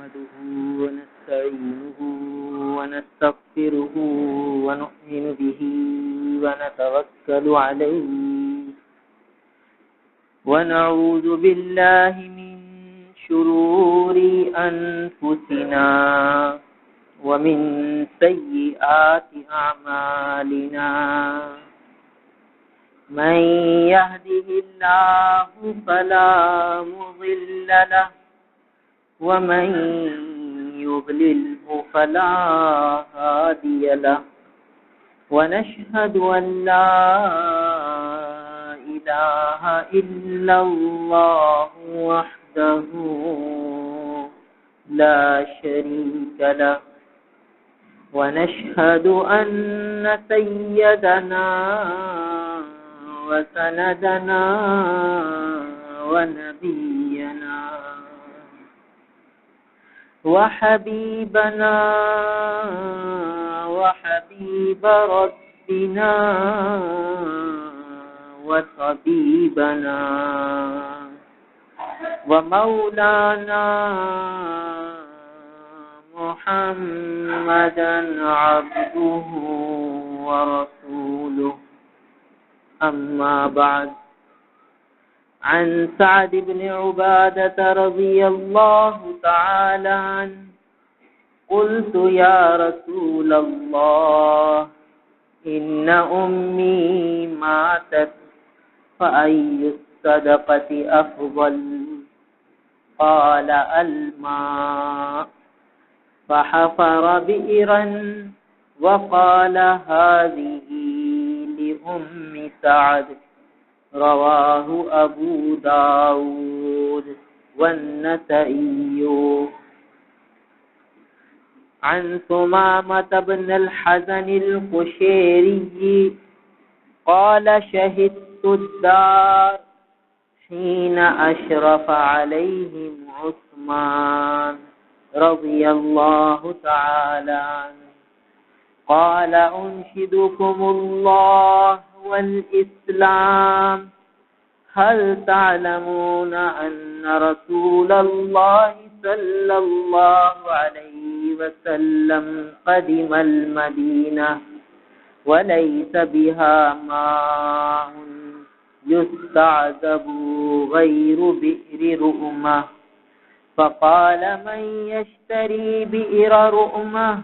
نحمده ونستعينه ونستغفره ونؤمن به ونتوكل عليه ونعوذ بالله من شرور أنفسنا ومن سيئات أعمالنا من يهده الله فلا مضل له ومن يضلله فلا هادي له ونشهد أن لا إله إلا الله وحده لا شريك له ونشهد أن سيدنا وسندنا ونبينا وحبيبنا وحبيب ربنا وطبيبنا ومولانا محمدا عبده ورسوله أما بعد عن سعد بن عبادة رضي الله تعالى عنه قلت يا رسول الله إن أمي ماتت فأي الصدقة أفضل قال الماء فحفر بئرا وقال هذه لأم سعد رواه أبو داود والنسائي عن ثمامة بن الحزن القشيري قال شهدت الدار حين أشرف عليهم عثمان رضي الله تعالى عنه قال أنشدكم الله والإسلام هل تعلمون أن رسول الله صلى الله عليه وسلم قدم المدينة وليس بها ماء يستعذب غير بئر رؤمة فقال من يشتري بئر رؤمة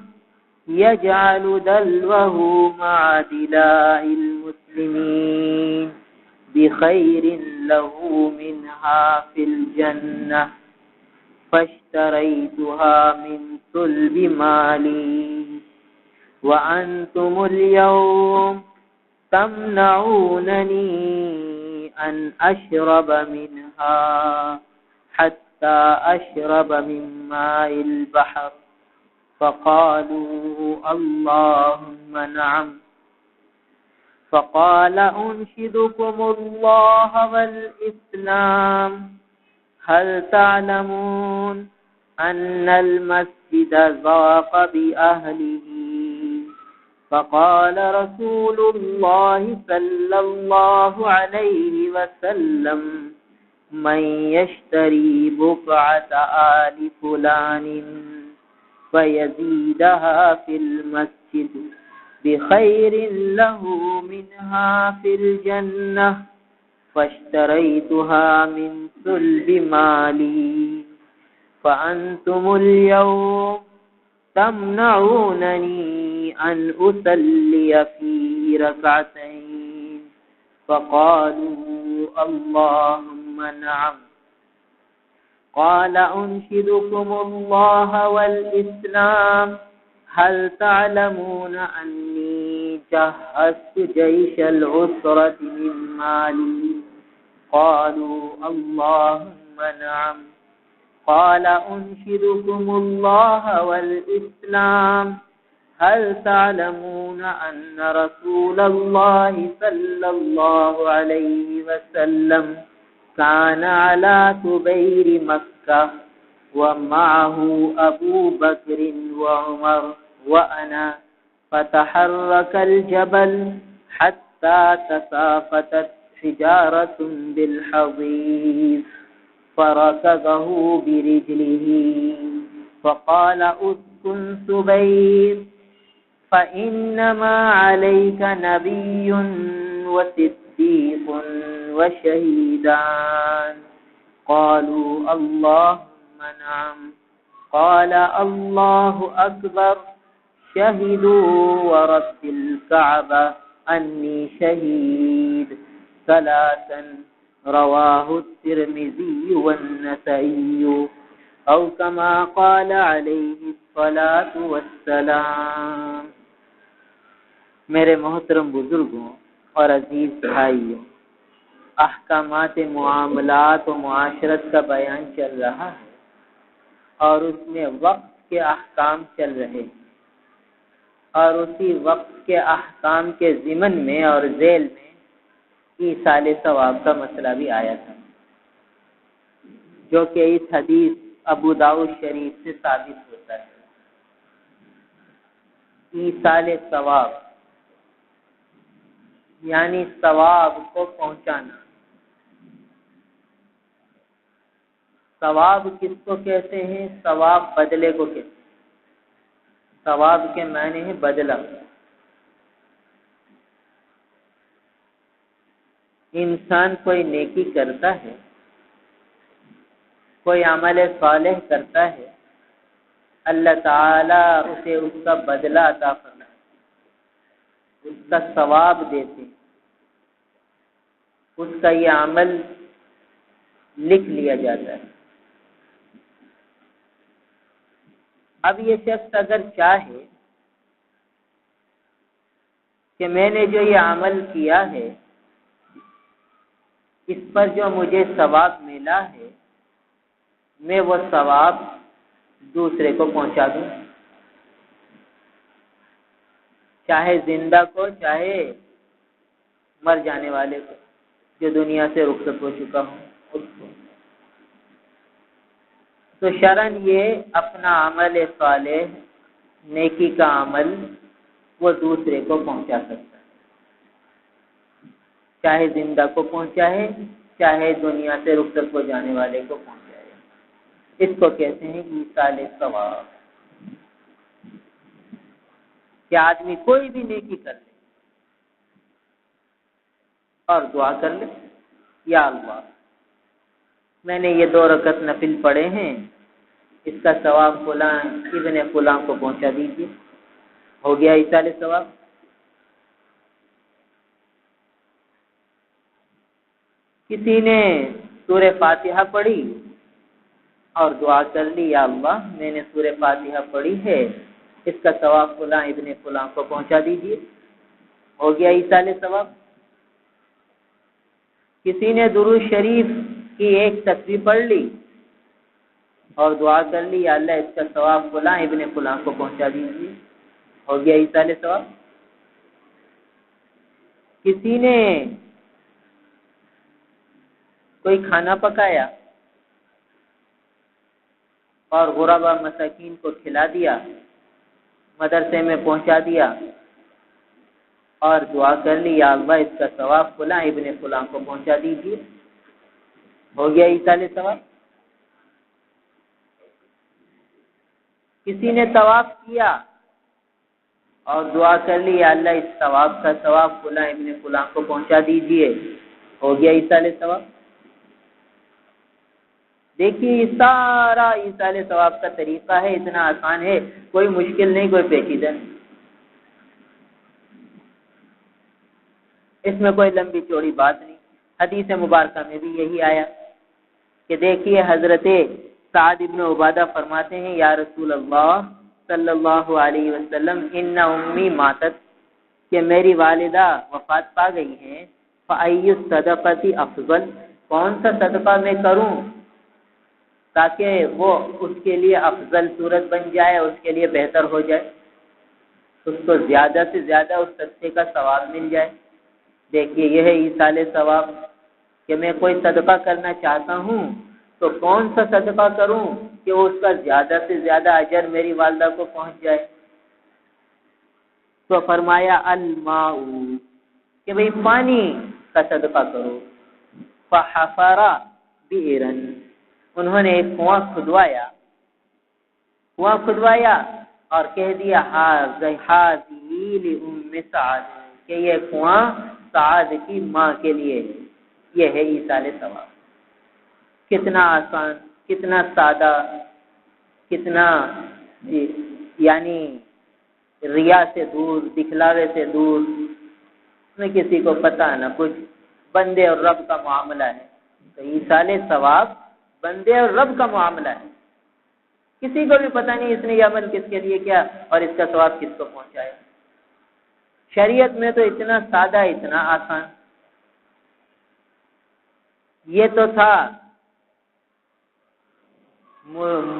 يجعل دلوه مع دلاء المسلمين بخير له منها في الجنة فاشتريتها من صلب مالي وأنتم اليوم تمنعونني أن أشرب منها حتى أشرب من ماء البحر فقالوا اللهم نعم فقال أنشدكم الله والإسلام هل تعلمون أن المسجد ضاق بأهله فقال رسول الله صلى الله عليه وسلم من يشتري بقعة آل فلان فيزيدها في المسجد بخير له منها في الجنة فاشتريتها من صلب مالي فأنتم اليوم تمنعونني أن أصلي في ركعتين فقالوا اللهم نعم قال أنشدكم الله والإسلام هل تعلمون أني جهزت جيش العسرة من مالي قالوا اللهم نعم قال أنشدكم الله والإسلام هل تعلمون أن رسول الله صلى الله عليه وسلم كان على كبير مكة ومعه أبو بكر وعمر وأنا فتحرك الجبل حتى تساقطت حجارة بالحضيض فركضه برجله فقال اسكن سبير فإنما عليك نبي وصديق وشهيدان قالوا اللهم نعم قال الله أكبر شهدوا ورب الكعبة أني شهيد ثلاثا رواه الترمذي والنسائي او كما قال علیہ الصلاۃ والسلام۔ میرے محترم بزرگوں اور عزیز بھائیوں، احکامات معاملات و معاشرت کا بیان چل رہا ہے اور اس میں وقت کے احکام چل رہے ہیں، اور اسی وقت کے احکام کے ضمن میں اور ذیل میں ایصال ثواب کا مسئلہ بھی آیا تھا، جو کہ اس حدیث ابو داؤد شریف سے ثابت ہوتا ہے۔ ایصال ثواب یعنی ثواب کو پہنچانا۔ ثواب کس کو کہتے ہیں؟ ثواب بدلے کو کہتے ہیں۔ ثواب کے معنی ہے بدلہ۔ انسان کوئی نیکی کرتا ہے، کوئی عمل صالح کرتا ہے، اللہ تعالیٰ اسے اس کا بدلہ عطا فرماتا ہے، اس کا ثواب دیتے، اس کا یہ عمل لکھ لیا جاتا ہے۔ اب یہ شخص اگر چاہے کہ میں نے جو یہ عمل کیا ہے اس پر جو مجھے ثواب ملا ہے، میں وہ ثواب دوسرے کو پہنچا دوں، چاہے زندہ کو چاہے مر جانے والے کو، جو دنیا سے رخصت ہو چکا ہوں اس کو۔ تو شرعاً یہ اپنا عمل صالح، نیکی کا عمل وہ دوسرے کو پہنچا سکتا ہے، چاہے زندہ کو پہنچائے چاہے دنیا سے رخصت ہو جانے والے کو پہنچائے۔ اس کو کہتے ہیں ایصال ثواب، کہ آدمی کوئی بھی نیکی کر لے اور دعا کر لے، یا اللہ میں نے یہ 2 رکعت نفل پڑھے ہیں، اس کا ثواب فلاں ابن فلاں کو پہنچا دیجیے، ہو گیا ایصال ثواب۔ کسی نے سورہ فاتحہ پڑھی اور دعا کر لی، یا اللہ میں نے سورہ فاتحہ پڑھی ہے، اس کا ثواب فلاں ابن فلاں کو پہنچا دیجیے، ہو گیا ایصال ثواب۔ کسی نے درود شریف کی 1 تسبیح پڑھ لی اور دعا کر لی، یا اللہ اس کا ثواب فلاں ابن فلاں کو پہنچا دیجیے، ہو گیا ایصال ثواب۔ کسی نے کوئی کھانا پکایا اور غربا مساکین کو کھلا دیا، مدرسے میں پہنچا دیا اور دعا کر لی، یا اللہ اس کا ثواب فلاں ابن فلاں کو پہنچا دیجیے، ہو گیا ایصال ثواب۔ کسی نے طواف کیا اور دعا کر لی، یا اللہ اس ثواب کا ثواب فلاں ابن فلاں کو پہنچا دیجیے، ہو گیا ایصال ثواب۔ دیکھیے یہ سارا ایصال ثواب کا طریقہ ہے، اتنا آسان ہے، کوئی مشکل نہیں، کوئی پیچیدہ نہیں، اس میں کوئی لمبی چوڑی بات نہیں۔ حدیث مبارکہ میں بھی یہی آیا کہ دیکھیے حضرت سعد ابن عبادہ فرماتے ہیں، یا رسول اللہ صلی اللہ علیہ وسلم ان امی ماتت، کہ میری والدہ وفات پا گئی ہیں، فأی الصدقۃ افضل، کون سا صدقہ میں کروں تاکہ وہ اس کے لیے افضل صورت بن جائے، اس کے لیے بہتر ہو جائے، اس کو زیادہ سے زیادہ اس صدقے کا ثواب مل جائے۔ دیکھیے یہ ہے ایصال ثواب، کہ میں کوئی صدقہ کرنا چاہتا ہوں تو کون سا صدقہ کروں کہ اس کا زیادہ سے زیادہ اجر میری والدہ کو پہنچ جائے۔ تو فرمایا الماء، کہ بھئی پانی کا صدقہ کرو، فحفر بئرا، انہوں نے ایک کنواں کھدوایا کنواں کھدوایا اور کہہ دیا ہاذی لأم سعد کہ یہ کنواں سعد کی ماں کے لیے ہے. یہ ہے ایصال ثواب. کتنا آسان، کتنا سادہ، کتنا یعنی ریا سے دور، دکھلاوے سے دور، نہ کسی کو پتہ نہ کچھ، بندے اور رب کا معاملہ ہے. تو ایصال ثواب بندے اور رب کا معاملہ ہے. کسی کو بھی پتہ نہیں اس نے یہ عمل کس کے لیے کیا اور اس کا ثواب کس کو پہنچایا. شریعت میں تو اتنا سادہ، اتنا آسان. یہ تو تھا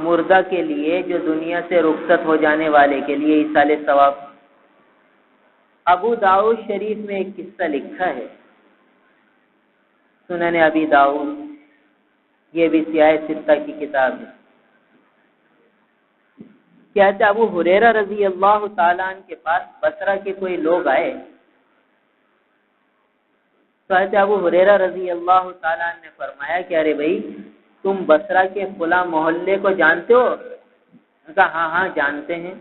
مردہ کے لیے، جو دنیا سے رخصت ہو جانے والے کے لیے ایصال ثواب. ابو داؤد شریف میں ایک قصہ لکھا ہے، سنن ابی داؤد، یہ بھی سیاہ ستہ کی کتاب ہے. کہتے ابو ہریرہ رضی اللہ تعالیٰ عنہ کے پاس بصرہ کے کوئی لوگ آئے. کہتے ابو ہریرہ رضی اللہ تعالیٰ عنہ نے فرمایا کہ ارے بھائی تم بصرہ کے فلاں محلے کو جانتے ہو؟ کہا ہاں ہاں جانتے ہیں.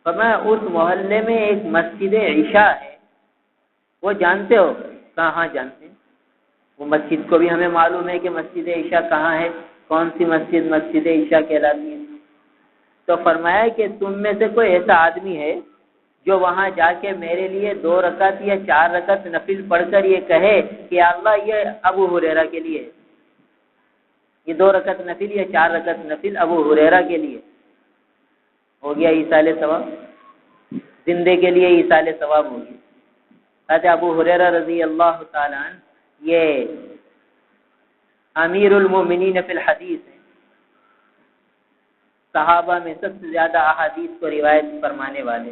فرمایا اس محلے میں ایک مسجد عشاء ہے، وہ جانتے ہو؟ کہا ہاں جانتے ہیں. وہ مسجد کو بھی ہمیں معلوم ہے کہ مسجد عشاء کہاں ہے، کون سی مسجد مسجد عشاء کہلاتی ہے. تو فرمایا کہ تم میں سے کوئی ایسا آدمی ہے جو وہاں جا کے میرے لیے 2 رکعت یا 4 رکعت نفل پڑھ کر یہ کہے کہ اللہ یہ ابو ہریرہ کے لیے، یہ 2 رکعت نفل یا 4 رکعت نفل ابو ہریرہ کے لیے. ہو گیا ایصال ثواب، زندے کے لیے ایصال ثواب ہو گیا. حضرت ابو ہریرہ رضی اللہ تعالیٰ عنہ یہ امیر المومنین فی الحدیث ہیں، صحابہ میں سب سے زیادہ احادیث کو روایت فرمانے والے،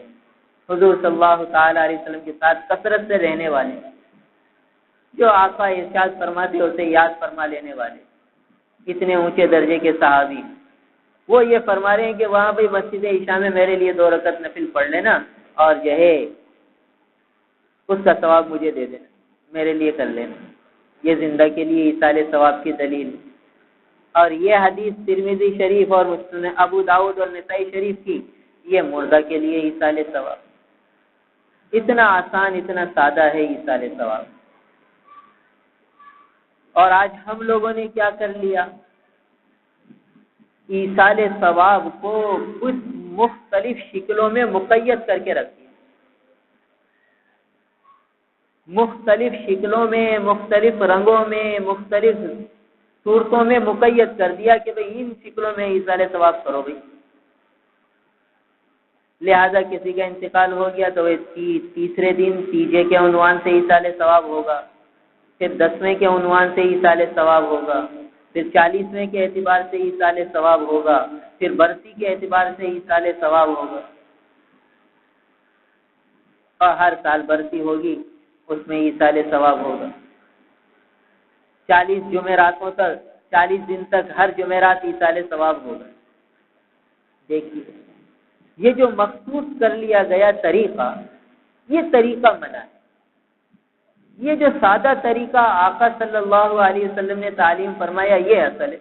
حضور صلی اللہ تعالی علیہ وسلم کے ساتھ کثرت سے رہنے والے، جو آقا ارشاد فرماتے اسے یاد فرما لینے والے، اتنے اونچے درجے کے صحابی. وہ یہ فرما رہے ہیں کہ وہاں پہ مسجد عشاء میں میرے لیے 2 رکعت نفل پڑھ لینا اور جو ہے اس کا ثواب مجھے دے دینا، میرے لیے کر لینا. یہ زندہ کے لیے ایصال ثواب کی دلیل. اور یہ حدیث ترمذی شریف اور مسند ابو داؤد اور نسائی شریف کی، یہ مردہ کے لیے ایصال ثواب. اتنا آسان، اتنا سادہ ہے ایصال ثواب. اور آج ہم لوگوں نے کیا کر لیا؟ ایصال ثواب کو کچھ مختلف شکلوں میں مقید کر کے رکھ دیا. مختلف شکلوں میں، مختلف رنگوں میں، مختلف صورتوں میں مقید کر دیا کہ بھئی ان شکلوں میں ایصال ثواب کرو بھئی. لہذا کسی کا انتقال ہو گیا تو تیسرے دن تیجے کے عنوان سے ایصال ثواب ہوگا، پھر 10ویں کے عنوان سے ایصال ثواب ہوگا، پھر 40ویں کے اعتبار سے ایصال ثواب ہوگا، پھر برسی کے اعتبار سے ایصال ثواب ہوگا. اور ہر سال برسی ہوگی اس میں ایصال ثواب ہوگا. 40 جمعراتوں تک، 40 دن تک ہر جمعرات ایصال ثواب ہوگا. دیکھیے یہ جو مخصوص کر لیا گیا طریقہ، یہ طریقہ منع ہے. یہ جو سادہ طریقہ آقا صلی اللہ علیہ وسلم نے تعلیم فرمایا یہ اصل ہے،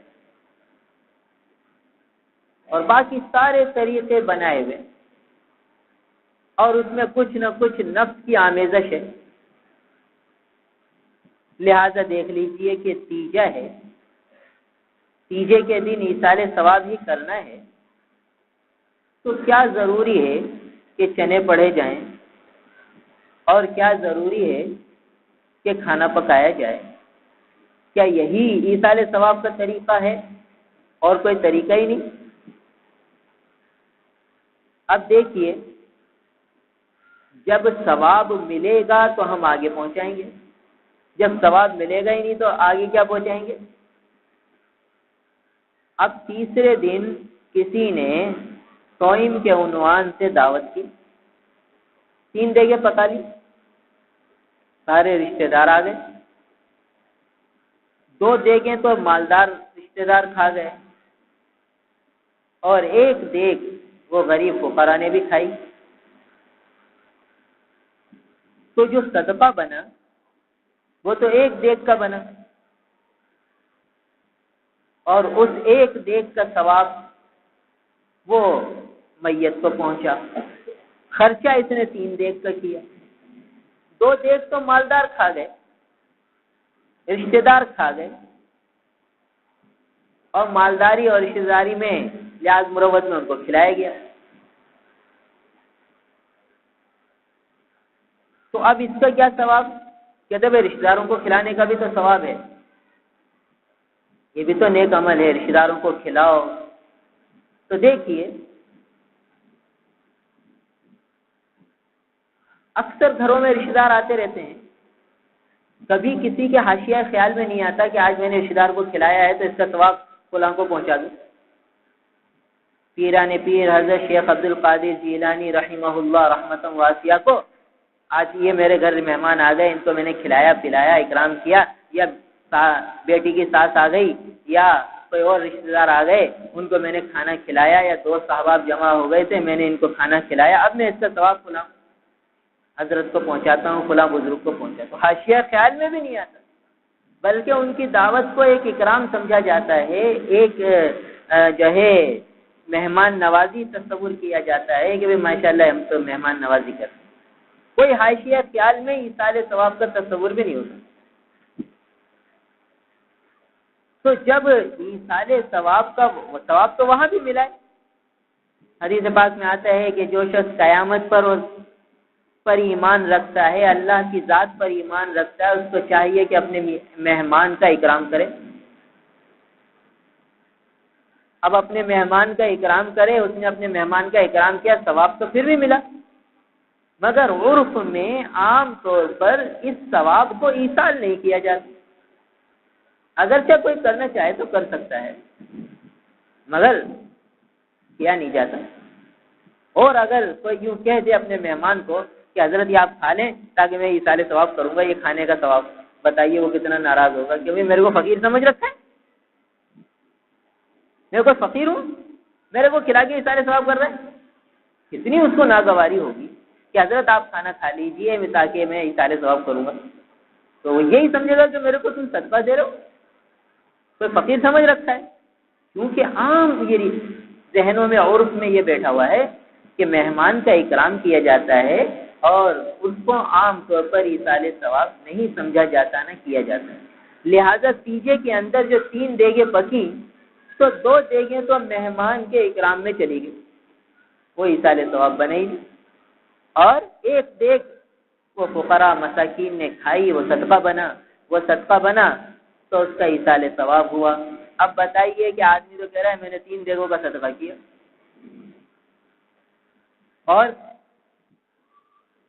اور باقی سارے طریقے بنائے ہوئے اور اس میں کچھ نہ کچھ نفس کی آمیزش ہے. لہذا دیکھ لیجئے کہ تیجا ہے، تیجے کے دن ایصال ثواب ہی کرنا ہے تو کیا ضروری ہے کہ چنے پڑھے جائیں، اور کیا ضروری ہے کہ کھانا پکایا جائے؟ کیا یہی ایصال ثواب کا طریقہ ہے اور کوئی طریقہ ہی نہیں؟ اب دیکھیے جب ثواب ملے گا تو ہم آگے پہنچائیں گے، جب ثواب ملے گا ہی نہیں تو آگے کیا پہنچائیں گے؟ اب تیسرے دن کسی نے صوم کے عنوان سے دعوت کی، 3 دیگیں پکا لی، سارے رشتہ دار آ گئے. 2 دیگیں تو مالدار رشتہ دار کھا گئے اور 1 دیگ وہ غریب فقراء نے بھی کھائی. تو جو صدقہ بنا وہ تو 1 دیگ کا بنا، اور اس 1 دیگ کا ثواب وہ میت کو پہنچا. خرچہ اس نے 3 دیگ کا کیا. 2 دیگ تو مالدار کھا گئے, رشتہ دار کھا گئے, اور مالداری اور رشتہ داری میں لحاظ مروت میں ان کو کھلایا گیا. تو اب اس کا کیا ثواب؟ کہتے بھائی رشتہ داروں کو کھلانے کا بھی تو ثواب ہے, یہ بھی تو نیک عمل ہے, رشتہ داروں کو کھلاؤ. تو دیکھیے اکثر گھروں میں رشتہ دار آتے رہتے ہیں, کبھی کسی کے حاشیہ خیال میں نہیں آتا کہ آج میں نے رشتہ دار کو کھلایا ہے تو اس کا ثواب فلاں کو پہنچا دوں. پیران پیر حضرت شیخ عبد القادر جیلانی رحمہ اللہ رحمۃ واسعہ کو آج یہ میرے گھر مہمان آ گئے, ان کو میں نے کھلایا پلایا اکرام کیا, یا بیٹی کی ساس آ گئی یا کوئی اور رشتہ دار آ گئے, ان کو میں نے کھانا کھلایا, یا دوست احباب جمع ہو گئے تھے, میں نے ان کو کھانا کھلایا, اب میں اس کا ثواب فلاں حضرت کو پہنچاتا ہوں, فلاں بزرگ کو پہنچاتا ہوں. حاشیہ خیال میں بھی نہیں آتا, بلکہ ان کی دعوت کو ایک اکرام سمجھا جاتا ہے, ایک جو ہے مہمان نوازی تصور کیا جاتا ہے کہ ماشاءاللہ ہم تو مہمان نوازی کرتے ہیں. کوئی حاشیہ خیال میں ایصال ثواب کا تصور بھی نہیں ہوتا. تو جب ایصال ثواب کا ثواب تو وہاں بھی ملا ہے. حدیث پاک میں آتا ہے کہ جو شخص قیامت پر ایمان رکھتا ہے, اللہ کی ذات پر ایمان رکھتا ہے, اس کو چاہیے کہ اپنے مہمان کا اکرام کرے. اب اپنے مہمان کا اکرام کرے, اس نے اپنے مہمان کا اکرام کیا, ثواب تو پھر بھی ملا. مگر عرف میں عام طور پر اس ثواب کو ایصال نہیں کیا جاتا. اگرچہ کوئی کرنا چاہے تو کر سکتا ہے, مگر کیا نہیں جاتا. اور اگر کوئی یوں کہہ دے اپنے مہمان کو کہ حضرت یہ آپ کھا لیں تاکہ میں ایصال ثواب کروں گا, یہ کھانے کا ثواب, بتائیے وہ کتنا ناراض ہوگا کہ میرے کو فقیر سمجھ رکھا ہے, میں کوئی فقیر ہوں, میرے کو کھلا کے ایصال ثواب کر رہا ہے. کتنی اس کو ناگواری ہوگی کہ حضرت آپ کھانا کھا لیجئے تاکہ میں ایصال ثواب کروں گا. تو وہ یہی سمجھے گا کہ میرے کو تم صدقہ دے رہے ہو, کوئی فقیر سمجھ رکھا ہے. کیونکہ عام یہ ذہنوں میں عرف میں یہ بیٹھا ہوا ہے کہ مہمان کا اکرام کیا جاتا ہے اور اس کو عام طور پر ایصال ثواب نہیں سمجھا جاتا, نہ کیا جاتا ہے. لہذا تیجے کے اندر جو 3 دیگیں پکی تو 2 دیگیں تو مہمان کے اکرام میں چلی گئی, وہ ایصال ثواب بنے ہی نہیں, اور 1 دیگ وہ فقراء مساکین نے کھائی, وہ صدقہ بنا تو اس کا ایصال ثواب ہوا. اب بتائیے کہ آدمی تو کہہ رہا ہے میں نے 3 دیگوں کا صدقہ کیا, اور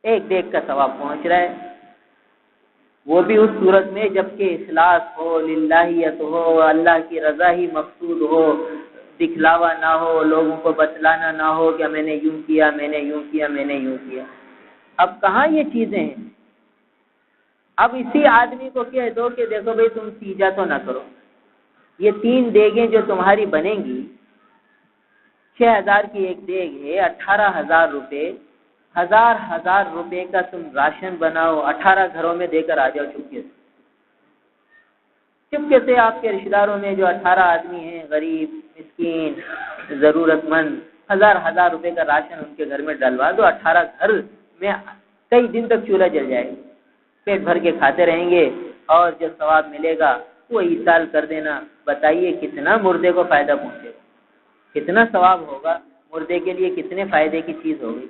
1 دیگ کا ثواب پہنچ رہا ہے, وہ بھی اس صورت میں جبکہ اخلاص ہو, للہیت ہو, اللہ کی رضا ہی مقصود ہو, دکھلاوا نہ ہو, لوگوں کو بتلانا نہ ہو کہ میں نے یوں کیا, میں نے یوں کیا, میں نے یوں کیا. اب کہاں یہ چیزیں ہیں؟ اب اسی آدمی کو کہہ دو کہ دیکھو بھئی تم تیجا تو نہ کرو, یہ 3 دیگیں جو تمہاری بنیں گی, 6,000 کی 1 دیگ ہے, 18,000 روپے, 1,000 روپے کا تم راشن بناؤ, 18 گھروں میں دے کر آ جاؤ چپکے سے. آپ کے رشتہ داروں میں جو 18 آدمی ہیں, غریب, مسکین, ضرورت مند, 1,000 روپے کا راشن ان کے گھر میں ڈلوا دو. 18 گھر میں کئی دن تک چولہا جل جائے گا, پیٹ بھر کے کھاتے رہیں گے, اور جو ثواب ملے گا وہ ایصال کر دینا. بتائیے کتنا مردے کو فائدہ پہنچے گا, کتنا ثواب ہوگا مردے کے لیے, کتنے فائدے کی چیز ہوگی.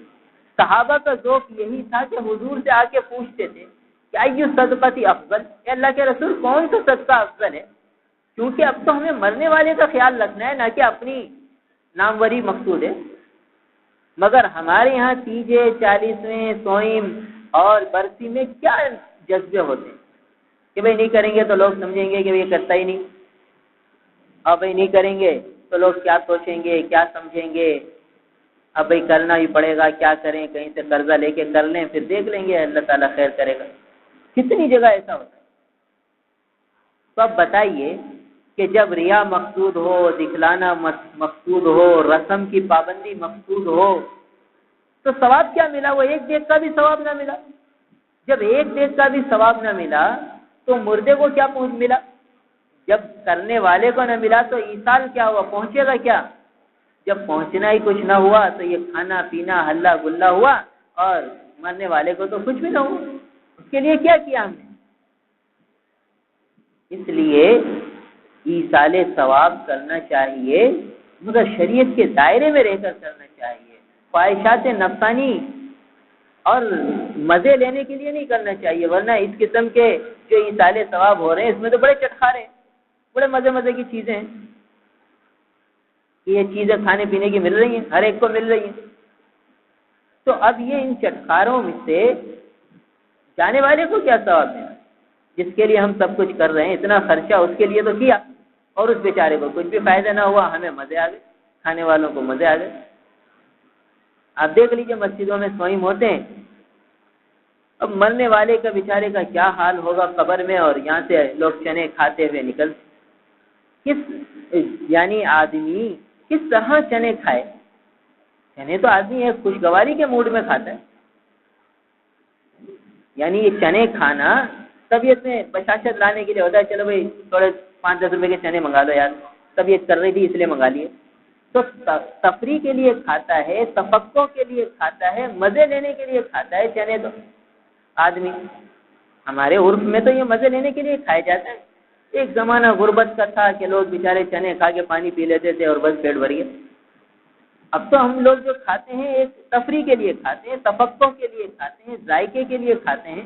صحابہ کا ذوق یہی تھا کہ حضور سے آ کے پوچھتے تھے کہ ایو صدقتی افضل, اے اللہ کے رسول کون سا صدقہ افضل ہے, کیونکہ اب تو ہمیں مرنے والے کا خیال رکھنا ہے, نہ کہ اپنی ناموری مقصود ہے. مگر ہمارے یہاں تیجے, 40ویں, سوئم اور برسی میں کیا جذبے ہوتے ہیں کہ بھئی نہیں کریں گے تو لوگ سمجھیں گے کہ یہ کرتا ہی نہیں, اور بھئی نہیں کریں گے تو لوگ کیا سوچیں گے, کیا سمجھیں گے. اب بھئی کرنا ہی پڑے گا, کیا کریں, کہیں سے قرضہ لے کے کر لیں, پھر دیکھ لیں گے اللہ تعالیٰ خیر کرے گا. کتنی جگہ ایسا ہوتا ہے. تو اب بتائیے کہ جب ریا مقصود ہو, دکھلانا مقصود ہو, رسم کی پابندی مقصود ہو, تو ثواب کیا ملا؟ وہ 1 دیگ کا بھی ثواب نہ ملا. جب 1 دیگ کا بھی ثواب نہ ملا تو مردے کو کیا ملا؟ جب کرنے والے کو نہ ملا تو ایصال کیا ہوا, پہنچے گا کیا؟ جب پہنچنا ہی کچھ نہ ہوا تو یہ کھانا پینا ہلا گلا ہوا اور مرنے والے کو تو کچھ بھی نہ ہوا. اس کے لیے کیا کیا ہم نے؟ اس لیے ایصال ثواب کرنا چاہیے مگر شریعت کے دائرے میں رہ کر کرنا چاہیے. خواہشات نفسانی اور مزے لینے کے لیے نہیں کرنا چاہیے، ورنہ اس قسم کے جو ایصال ثواب ہو رہے ہیں اس میں تو بڑے چٹخارے ہیں، بڑے مزے کی چیزیں ہیں. یہ چیزیں کھانے پینے کی مل رہی ہیں، ہر ایک کو مل رہی ہیں. تو اب یہ ان چٹخاروں میں سے جانے والے کو کیا ثواب دینا؟ جس کے لیے ہم سب کچھ کر رہے ہیں، اتنا خرچہ اس کے لیے تو کیا اور اس بیچارے کو کچھ بھی فائدہ نہ ہوا، ہمیں مزے آ گئے، کھانے والوں کو مزے آ گئے. آپ دیکھ لیجئے مسجدوں میں سوئم ہوتے ہیں، اب مرنے والے کا بیچارے کا کیا حال ہوگا قبر میں، اور یہاں سے لوگ چنے کھاتے ہوئے نکلتے. یعنی آدمی کس طرح چنے کھائے؟ چنے تو آدمی ایک خوشگواری کے موڈ میں کھاتا ہے. یعنی یہ چنے کھانا طبیعت میں بشاشت لانے کے لیے ہوتا ہے. چلو بھائی تھوڑے 5-10 روپے کے چنے منگا دو یار، طبیعت کر رہی تھی اس لیے منگا لیے. تو تفریح کے لیے کھاتا ہے، تفقع کے لیے کھاتا ہے، مزے لینے کے لیے کھاتا ہے چنے. تو آدمی ہمارے عرف میں تو یہ مزے لینے کے لیے کھائے جاتے ہیں. ایک زمانہ غربت کا تھا کہ لوگ بیچارے چنے کھا کے پانی پی لیتے تھے اور بس پیٹ بھر گیا. اب تو ہم لوگ جو کھاتے ہیں ایک تفریح کے لیے کھاتے ہیں، تفقع کے لیے کھاتے ہیں، ذائقے کے لیے کھاتے ہیں.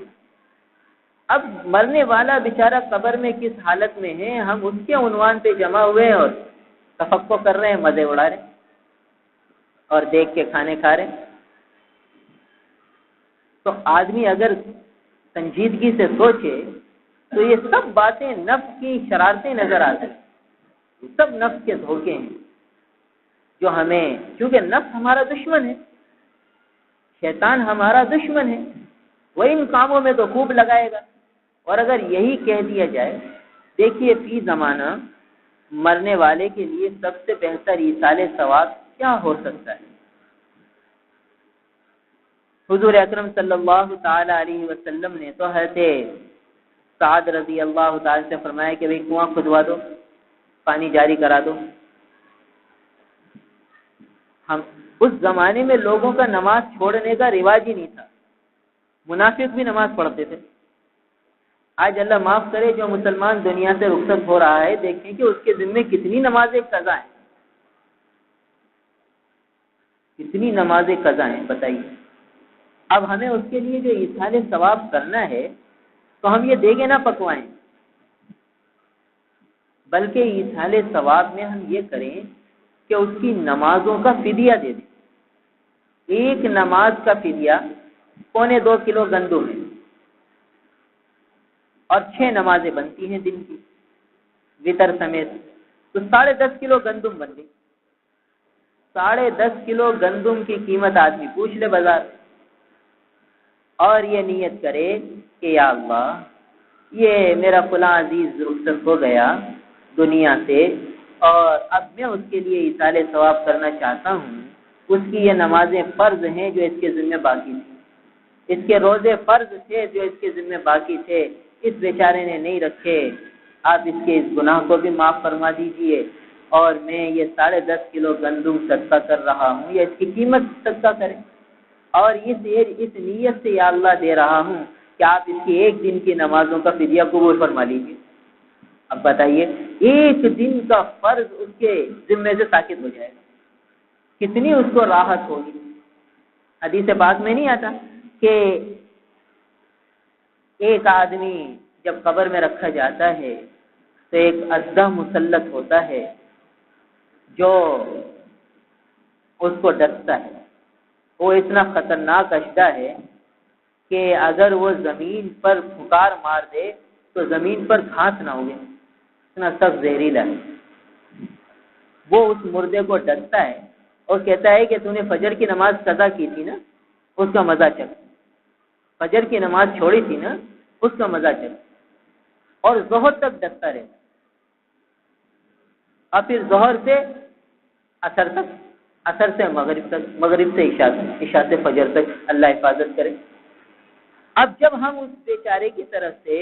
اب مرنے والا بیچارہ قبر میں کس حالت میں ہے، ہم اس کے عنوان پہ جمع ہوئے اور تفقع کر رہے ہیں، مزے اڑا رہے ہیں اور دیکھ کے کھانے کھا رہے ہیں. تو آدمی اگر سنجیدگی سے سوچے تو یہ سب باتیں نفس کی شرارتیں نظر آتی ہیں. یہ سب نفس کے دھوکے ہیں جو ہمیں، کیونکہ نفس ہمارا دشمن ہے، شیطان ہمارا دشمن ہے، وہ ان کاموں میں تو خوب لگائے گا. اور اگر یہی کہہ دیا جائے، دیکھیے فی زمانہ مرنے والے کے لیے سب سے بہتر ایصال ثواب کیا ہو سکتا ہے؟ حضور اکرم صلی اللہ تعالی علیہ وسلم نے تو حضرت سعد رضی اللہ تعالی سے فرمایا کہ بھئی کنواں کھدوا دو، پانی جاری کرا دو. ہم اس زمانے میں لوگوں کا نماز چھوڑنے کا رواج ہی نہیں تھا، منافق بھی نماز پڑھتے تھے. آج اللہ معاف کرے جو مسلمان دنیا سے رخصت ہو رہا ہے، دیکھیں کہ اس کے ذمے کتنی نمازیں قضا ہیں، کتنی نمازیں قضا ہیں بتائیے. اب ہمیں اس کے لیے جو ایصال ثواب کرنا ہے تو ہم یہ دیگے نہ پکوائیں، بلکہ ایصال ثواب میں ہم یہ کریں کہ اس کی نمازوں کا فدیہ دے دیں. ایک نماز کا فدیہ 1.25 کلو گندم ہے، اور 6 نمازیں بنتی ہیں دن کی وطر سمیت، تو 10.5 کلو گندم بن گئی. 10.5 کلو گندم کی قیمت آدمی پوچھ لے بازار، اور یہ نیت کرے کہ یا اللہ یہ میرا فلاں عزیز رخصت ہو گیا دنیا سے، اور اب میں اس کے لیے ایصال ثواب کرنا چاہتا ہوں. اس کی یہ نمازیں فرض ہیں جو اس کے ذمہ باقی تھیں، اس کے روزے فرض تھے جو اس کے ذمہ باقی تھے، اس بیچارے نے نہیں رکھے. آپ اس کے اس گناہ کو بھی معاف فرما دیجئے، اور میں یہ 10.5 کلو گندم صدقہ کر رہا ہوں، یا اس کی قیمت صدقہ کریں، اور اس نیت سے یا اللہ دے رہا ہوں کہ آپ اس کی ایک دن کی نمازوں کا فدیہ قبول فرما لیجیے. اب بتائیے ایک دن کا فرض اس کے ذمے سے ساقط ہو جائے گا، کتنی اس کو راحت ہوگی. حدیث پاک میں نہیں آتا کہ ایک آدمی جب قبر میں رکھا جاتا ہے تو ایک اژدہا مسلط ہوتا ہے جو اس کو ڈستا ہے. وہ اتنا خطرناک اژدہا ہے کہ اگر وہ زمین پر پھکار مار دے تو زمین پر گھاس نہ ہوگی، اتنا سخت زہریلا ہے. وہ اس مردے کو ڈستا ہے اور کہتا ہے کہ تو نے فجر کی نماز قضا کی تھی نا، اس کا مزہ چل، فجر کی نماز چھوڑی تھی نا، اس کا مزہ چل. اور ظہر تک ڈستا رہتا، اور پھر ظہر سے اثر تک، اثر سے مغرب تک، مغرب سے عشاء سے فجر تک، اللہ حفاظت کرے. اب جب ہم اس بیچارے کی طرف سے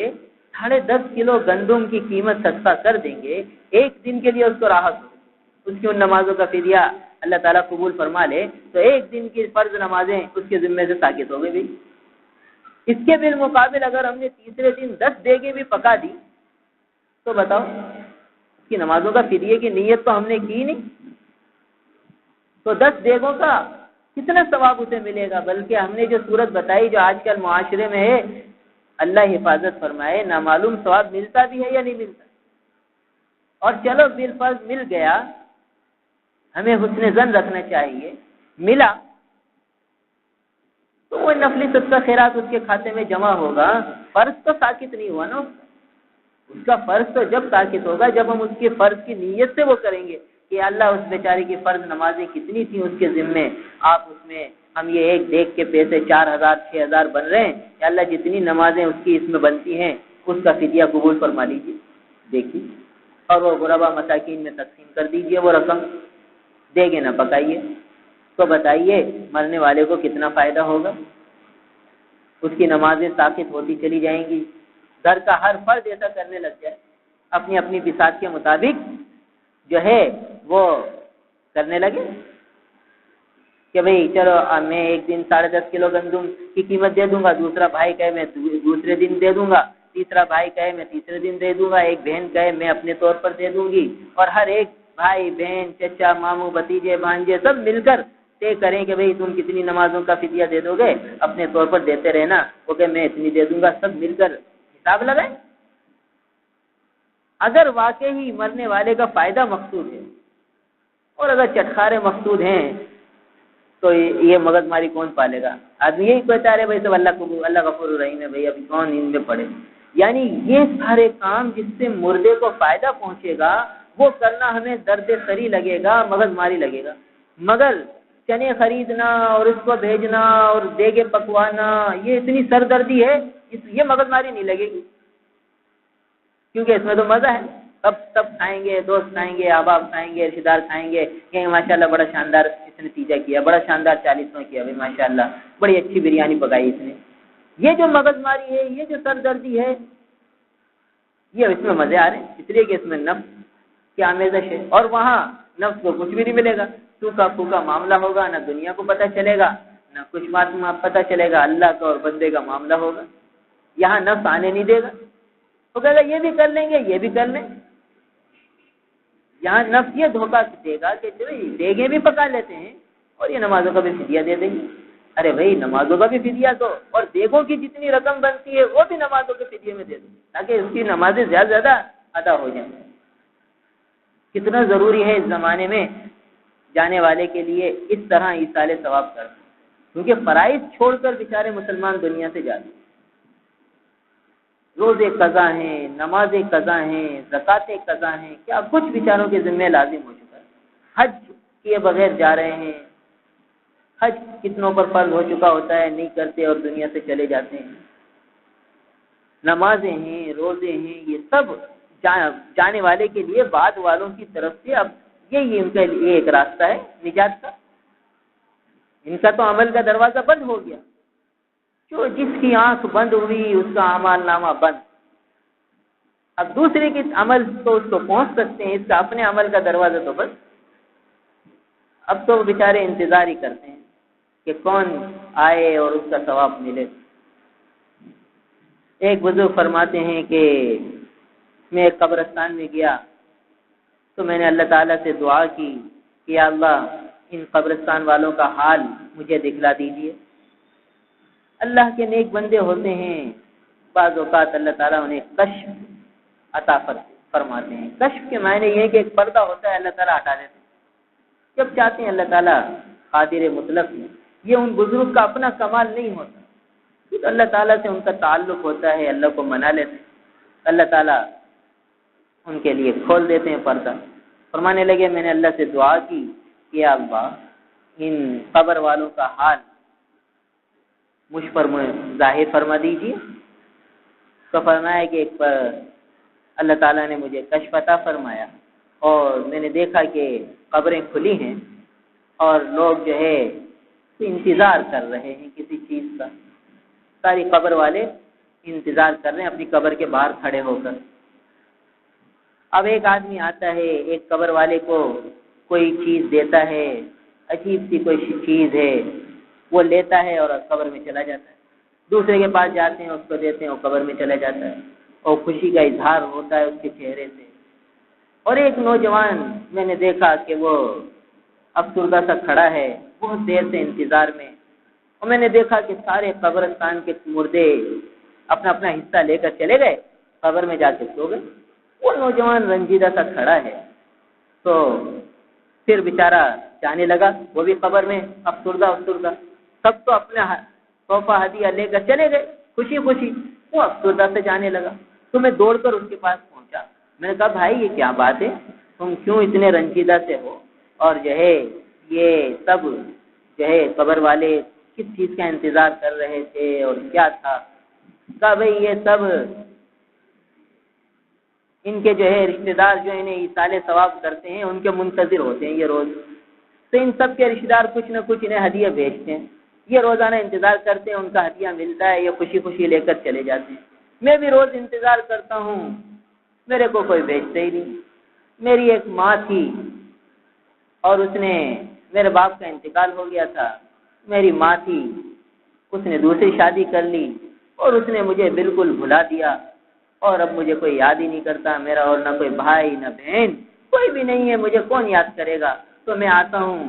10.5 کلو گندم کی قیمت صدقہ کر دیں گے، ایک دن کے لیے اس کو راحت ہو، اس کی ان نمازوں کا فدیہ اللہ تعالیٰ قبول فرما لے تو ایک دن کی فرض نمازیں اس کے ذمے سے ساقط ہو گئی بھی۔ اس کے بالمقابل اگر ہم نے تیسرے دن 10 دیگیں بھی پکا دی تو بتاؤ اس کی نمازوں کا فدیے کی نیت تو ہم نے کی نہیں، تو 10 دیگوں کا کتنا ثواب اسے ملے گا؟ بلکہ ہم نے جو صورت بتائی جو آج کل معاشرے میں ہے، اللہ حفاظت فرمائے، نامعلوم ثواب ملتا بھی ہے یا نہیں ملتا؟ اور چلو بالفرض مل گیا، ہمیں حسن ظن رکھنا چاہیے، ملا تو وہ نفلی صدقہ خیرات اس کے کھاتے میں جمع ہوگا، فرض تو ساقط نہیں ہوا نا۔ اس کا فرض تو جب ساقط ہوگا جب ہم اس کے فرض کی نیت سے وہ کریں گے کہ اللہ اس بیچارے کی فرض نمازیں کتنی تھیں اس کے ذمے، آپ اس میں ہم یہ ایک دیکھ کے پیسے 4000 6000 بن رہے ہیں، یا اللہ جتنی نمازیں اس کی اس میں بنتی ہیں اس کا فدیہ قبول فرما لیجیے، دیکھیے، اور وہ غربا مساکین میں تقسیم کر دیجیے، وہ رقم دے گے نہ پکائیے، تو بتائیے مرنے والے کو کتنا فائدہ ہوگا؟ اس کی نمازیں ساقط ہوتی چلی جائیں گی، گھر کا ہر فرد ایسا کرنے لگ جائے، اپنی اپنی بساط کے مطابق جو ہے وہ کرنے لگے کہ بھئی چلو میں ایک دن 10.5 کلو گندم کی قیمت دے دوں گا، دوسرا بھائی کہے میں دوسرے دن دے دوں گا، تیسرا بھائی کہے میں تیسرے دن دے دوں گا، ایک بہن کہے میں اپنے طور پر دے دوں گی، اور ہر ایک بھائی بہن چچا ماموں بھتیجے بھانجے سب مل کر طے کریں کہ بھئی تم کتنی نمازوں کا فدیہ دے دو گے، اپنے طور پر دیتے رہنا، وہ کہ میں اتنی دے دوں گا، سب مل کر حساب لگائیں۔ اگر واقعی مرنے والے کا فائدہ مقصود ہے اور اگر چٹخارے مقصود ہیں تو یہ مغز ماری کون پالے گا؟ آدمی یہی کہتا ہے بھائی سب اللہ غفور الرحیم ہے، بھائی ابھی کون ان میں پڑے؟ یعنی یہ سارے کام جس سے مردے کو فائدہ پہنچے گا وہ کرنا ہمیں درد سری لگے گا، مغز ماری لگے گا، مگر چنے خریدنا اور اس کو بھیجنا اور دیگے پکوانا یہ اتنی سردردی ہے، یہ مغز ماری نہیں لگے گی، کیونکہ اس میں تو مزہ ہے، سب کھائیں گے، دوست کھائیں گے، احباب کھائیں گے، رشتے دار کھائیں گے کہ ماشاءاللہ بڑا شاندار اس نے نتیجہ کیا، بڑا شاندار 40واں کیا، بھائی ماشاءاللہ بڑی اچھی بریانی پکائی اس نے۔ یہ جو مغز ماری ہے، یہ جو سردردی ہے، یہ اس میں مزے آ رہے ہیں، اس لیے کہ اس میں نفس کی آمیزش ہے، اور وہاں نفس کو کچھ بھی نہیں ملے گا، سوکھا پھوکا معاملہ ہوگا، نہ دنیا کو پتہ چلے گا نہ کچھ بات پتہ چلے گا، اللہ کا اور بندے کا معاملہ ہوگا، یہاں نفس آنے نہیں دے گا، وہ کہے گا یہ بھی کر لیں گے یہ بھی کر لیں، یہاں نفس یہ دھوکہ دے گا کہ دیگیں بھی پکا لیتے ہیں اور یہ نمازوں کا بھی فدیہ دے دیں گے۔ ارے بھائی نمازوں کا بھی فدیہ دو اور دیگوں کی جتنی رقم بنتی ہے وہ بھی نمازوں کے فدیے میں دے دو تاکہ اس کی نمازیں زیادہ زیادہ ادا ہو جائیں۔ کتنا ضروری ہے اس زمانے میں جانے والے کے لیے اس طرح ایصال ثواب کرنا، کیونکہ فرائض چھوڑ کر بیچارے مسلمان دنیا سے جاتے ہیں، روزے قضا ہیں، نمازیں قضا ہیں، زکاتیں قضا ہیں، کیا کچھ بیچاروں کے ذمہ لازم ہو چکا ہے، حج کیے بغیر جا رہے ہیں، حج کتنوں پر فرض ہو چکا ہوتا ہے نہیں کرتے اور دنیا سے چلے جاتے ہیں، نمازیں ہیں، روزے ہیں، یہ سب جانے والے کے لیے بعد والوں کی طرف سے اب یہ ان کے لیے ایک راستہ ہے نجات کا، ان کا تو عمل کا دروازہ بند ہو گیا، جو جس کی آنکھ بند ہوئی اس کا اعمال نامہ بند، اب دوسرے کے عمل تو اس کو پہنچ سکتے ہیں، اس کا اپنے عمل کا دروازہ تو بند، اب تو بیچارے انتظار ہی کرتے ہیں کہ کون آئے اور اس کا ثواب ملے۔ ایک بزرگ فرماتے ہیں کہ میں ایک قبرستان میں گیا تو میں نے اللہ تعالیٰ سے دعا کی کہ یا اللہ ان قبرستان والوں کا حال مجھے دکھلا دیجیے۔ اللہ کے نیک بندے ہوتے ہیں، بعض اوقات اللہ تعالیٰ انہیں کشف عطا فرماتے ہیں۔ کشف کے معنی یہ ہے کہ ایک پردہ ہوتا ہے، اللہ تعالیٰ ہٹا دیتے ہیں جب چاہتے ہیں، اللہ تعالیٰ قادر مطلق ہے۔ یہ ان بزرگ کا اپنا کمال نہیں ہوتا، تو اللہ تعالیٰ سے ان کا تعلق ہوتا ہے، اللہ کو منا لیتے ہیں، اللہ تعالیٰ ان کے لیے کھول دیتے ہیں پردہ۔ فرمانے لگے میں نے اللہ سے دعا کی کہ یا اللہ ان قبر والوں کا حال مجھ پر ظاہر فرما دیجیے۔ تو فرمایا کہ ایک پر اللہ تعالیٰ نے مجھے کشف عطا فرمایا اور میں نے دیکھا کہ قبریں کھلی ہیں اور لوگ جو ہے انتظار کر رہے ہیں کسی چیز کا، ساری قبر والے انتظار کر رہے ہیں اپنی قبر کے باہر کھڑے ہو کر۔ اب ایک آدمی آتا ہے، ایک قبر والے کو کوئی چیز دیتا ہے، عجیب سی کوئی چیز ہے، وہ لیتا ہے اور قبر میں چلا جاتا ہے، دوسرے کے پاس جاتے ہیں، اس کو دیتے ہیں، وہ قبر میں چلا جاتا ہے اور خوشی کا اظہار ہوتا ہے اس کے چہرے سے۔ اور ایک نوجوان میں نے دیکھا کہ وہ افسردہ سا کھڑا ہے بہت دیر سے انتظار میں، اور میں نے دیکھا کہ سارے قبرستان کے مردے اپنا اپنا حصہ لے کر چلے گئے، قبر میں جا کے سو گئے، وہ نوجوان رنجیدہ سا کھڑا ہے۔ تو پھر بیچارہ جانے لگا، وہ بھی قبر میں افسردہ۔ سب تو اپنا تحفہ ہدیہ لے کر چلے گئے خوشی خوشی، وہ افسردہ سے جانے لگا۔ تو میں دوڑ کر اس کے پاس پہنچا، میں نے کہا بھائی یہ کیا بات ہے، تم کیوں اتنے رنجیدہ سے ہو، اور جو ہے یہ سب جو ہے قبر والے کس چیز کا انتظار کر رہے تھے اور کیا تھا؟ کہا بھائی یہ سب ان کے جو ہے رشتہ دار جو انہیں ایصال ثواب کرتے ہیں ان کے منتظر ہوتے ہیں یہ روز، تو ان سب کے رشتہ دار کچھ نہ کچھ انہیں ہدیہ بھیجتے ہیں، یہ روزانہ انتظار کرتے ہیں، ان کا ہدیہ ملتا ہے، یہ خوشی خوشی لے کر چلے جاتے ہیں۔ میں بھی روز انتظار کرتا ہوں، میرے کو کوئی بھیجتے ہی نہیں۔ میری ایک ماں تھی اور اس نے، میرے باپ کا انتقال ہو گیا تھا، میری ماں تھی، اس نے دوسری شادی کر لی اور اس نے مجھے بالکل بھلا دیا، اور اب مجھے کوئی یاد ہی نہیں کرتا، میرا اور نہ کوئی بھائی نہ بہن کوئی بھی نہیں ہے، مجھے کون یاد کرے گا؟ تو میں آتا ہوں،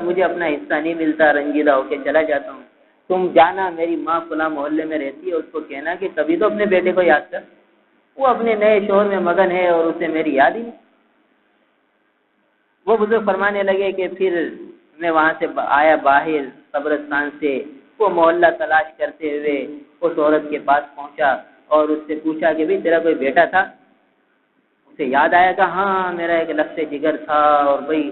مجھے اپنا حصہ نہیں ملتا، رنجیدہ ہو کے چلا جاتا ہوں۔ تم جانا، میری ماں فلاں محلے میں رہتی ہے، اس کو کہنا کہ کبھی تو اپنے بیٹے کو یاد کر، وہ اپنے نئے شوہر میں مگن ہے اور اسے میری یاد ہی نہیں۔ وہ بزرگ فرمانے لگے کہ پھر میں وہاں سے آیا باہر قبرستان سے، وہ محلہ تلاش کرتے ہوئے اس عورت کے پاس پہنچا اور اس سے پوچھا کہ بھئی تیرا کوئی بیٹا تھا؟ اسے یاد آیا کہ ہاں میرا ایک لفظ جگر تھا، اور بھئی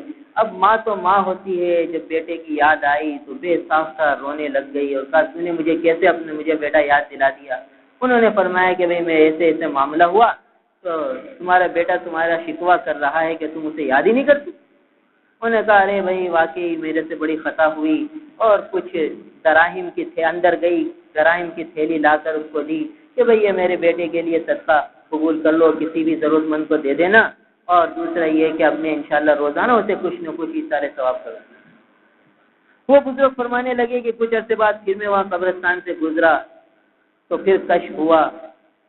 اب ماں تو ماں ہوتی ہے، جب بیٹے کی یاد آئی تو بے ساختہ رونے لگ گئی اور کہا تو نے مجھے کیسے مجھے بیٹا یاد دلا دیا؟ انہوں نے فرمایا کہ بھئی میں ایسے معاملہ ہوا تو تمہارا بیٹا تمہارا شکوہ کر رہا ہے کہ تم اسے یاد ہی نہیں کرتی۔ انہوں نے کہا ارے بھائی واقعی میرے سے بڑی خطا ہوئی، اور کچھ دراہم کی اندر گئی، دراہم کی تھیلی لا کر اس کو دی کہ بھئی یہ میرے بیٹے کے لیے صدقہ قبول کر لو، کسی بھی ضرورت مند کو دے دینا، اور دوسرا یہ کہ اپنے انشاءاللہ روزانہ اسے کچھ نہ کچھ سارے ثواب کرو۔ وہ بزرگ فرمانے لگے کہ کچھ عرصے بعد پھر میں وہاں قبرستان سے گزرا تو پھر کشف ہوا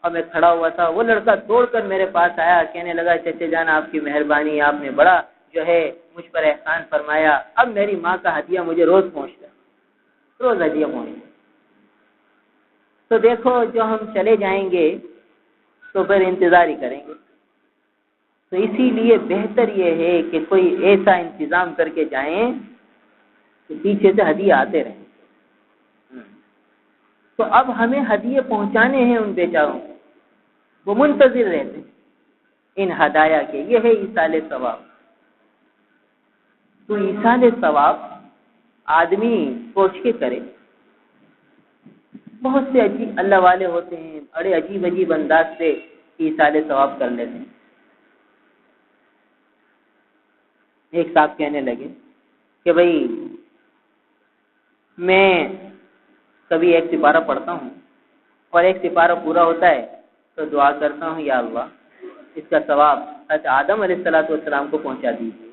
اور میں کھڑا ہوا تھا، وہ لڑکا دوڑ کر میرے پاس آیا، کہنے لگا چچا جان آپ کی مہربانی، آپ نے بڑا جو ہے مجھ پر احسان فرمایا، اب میری ماں کا ہدیہ مجھے روز پہنچتا، روز ہدیہ پہنچتا۔ تو دیکھو جو ہم چلے جائیں گے تو پھر انتظار ہی کریں گے، تو اسی لیے بہتر یہ ہے کہ کوئی ایسا انتظام کر کے جائیں کہ پیچھے سے ہدیے آتے رہیں۔ تو اب ہمیں ہدیے پہنچانے ہیں ان بیچاروں کو، وہ منتظر رہتے ہیں ان ہدایا کے، یہ ہے ایصال ثواب۔ تو ایصال ثواب آدمی سوچ کے کرے۔ بہت سے عجیب اللہ والے ہوتے ہیں، بڑے عجیب عجیب انداز سے ایصال ثواب کر لیتے ہیں۔ ایک صاحب کہنے لگے کہ بھئی میں کبھی ایک سپارہ پڑھتا ہوں اور ایک سپارہ پورا ہوتا ہے تو دعا کرتا ہوں یا اللہ اس کا ثواب حضرت آدم علیہ السلام کو پہنچا دیجیے،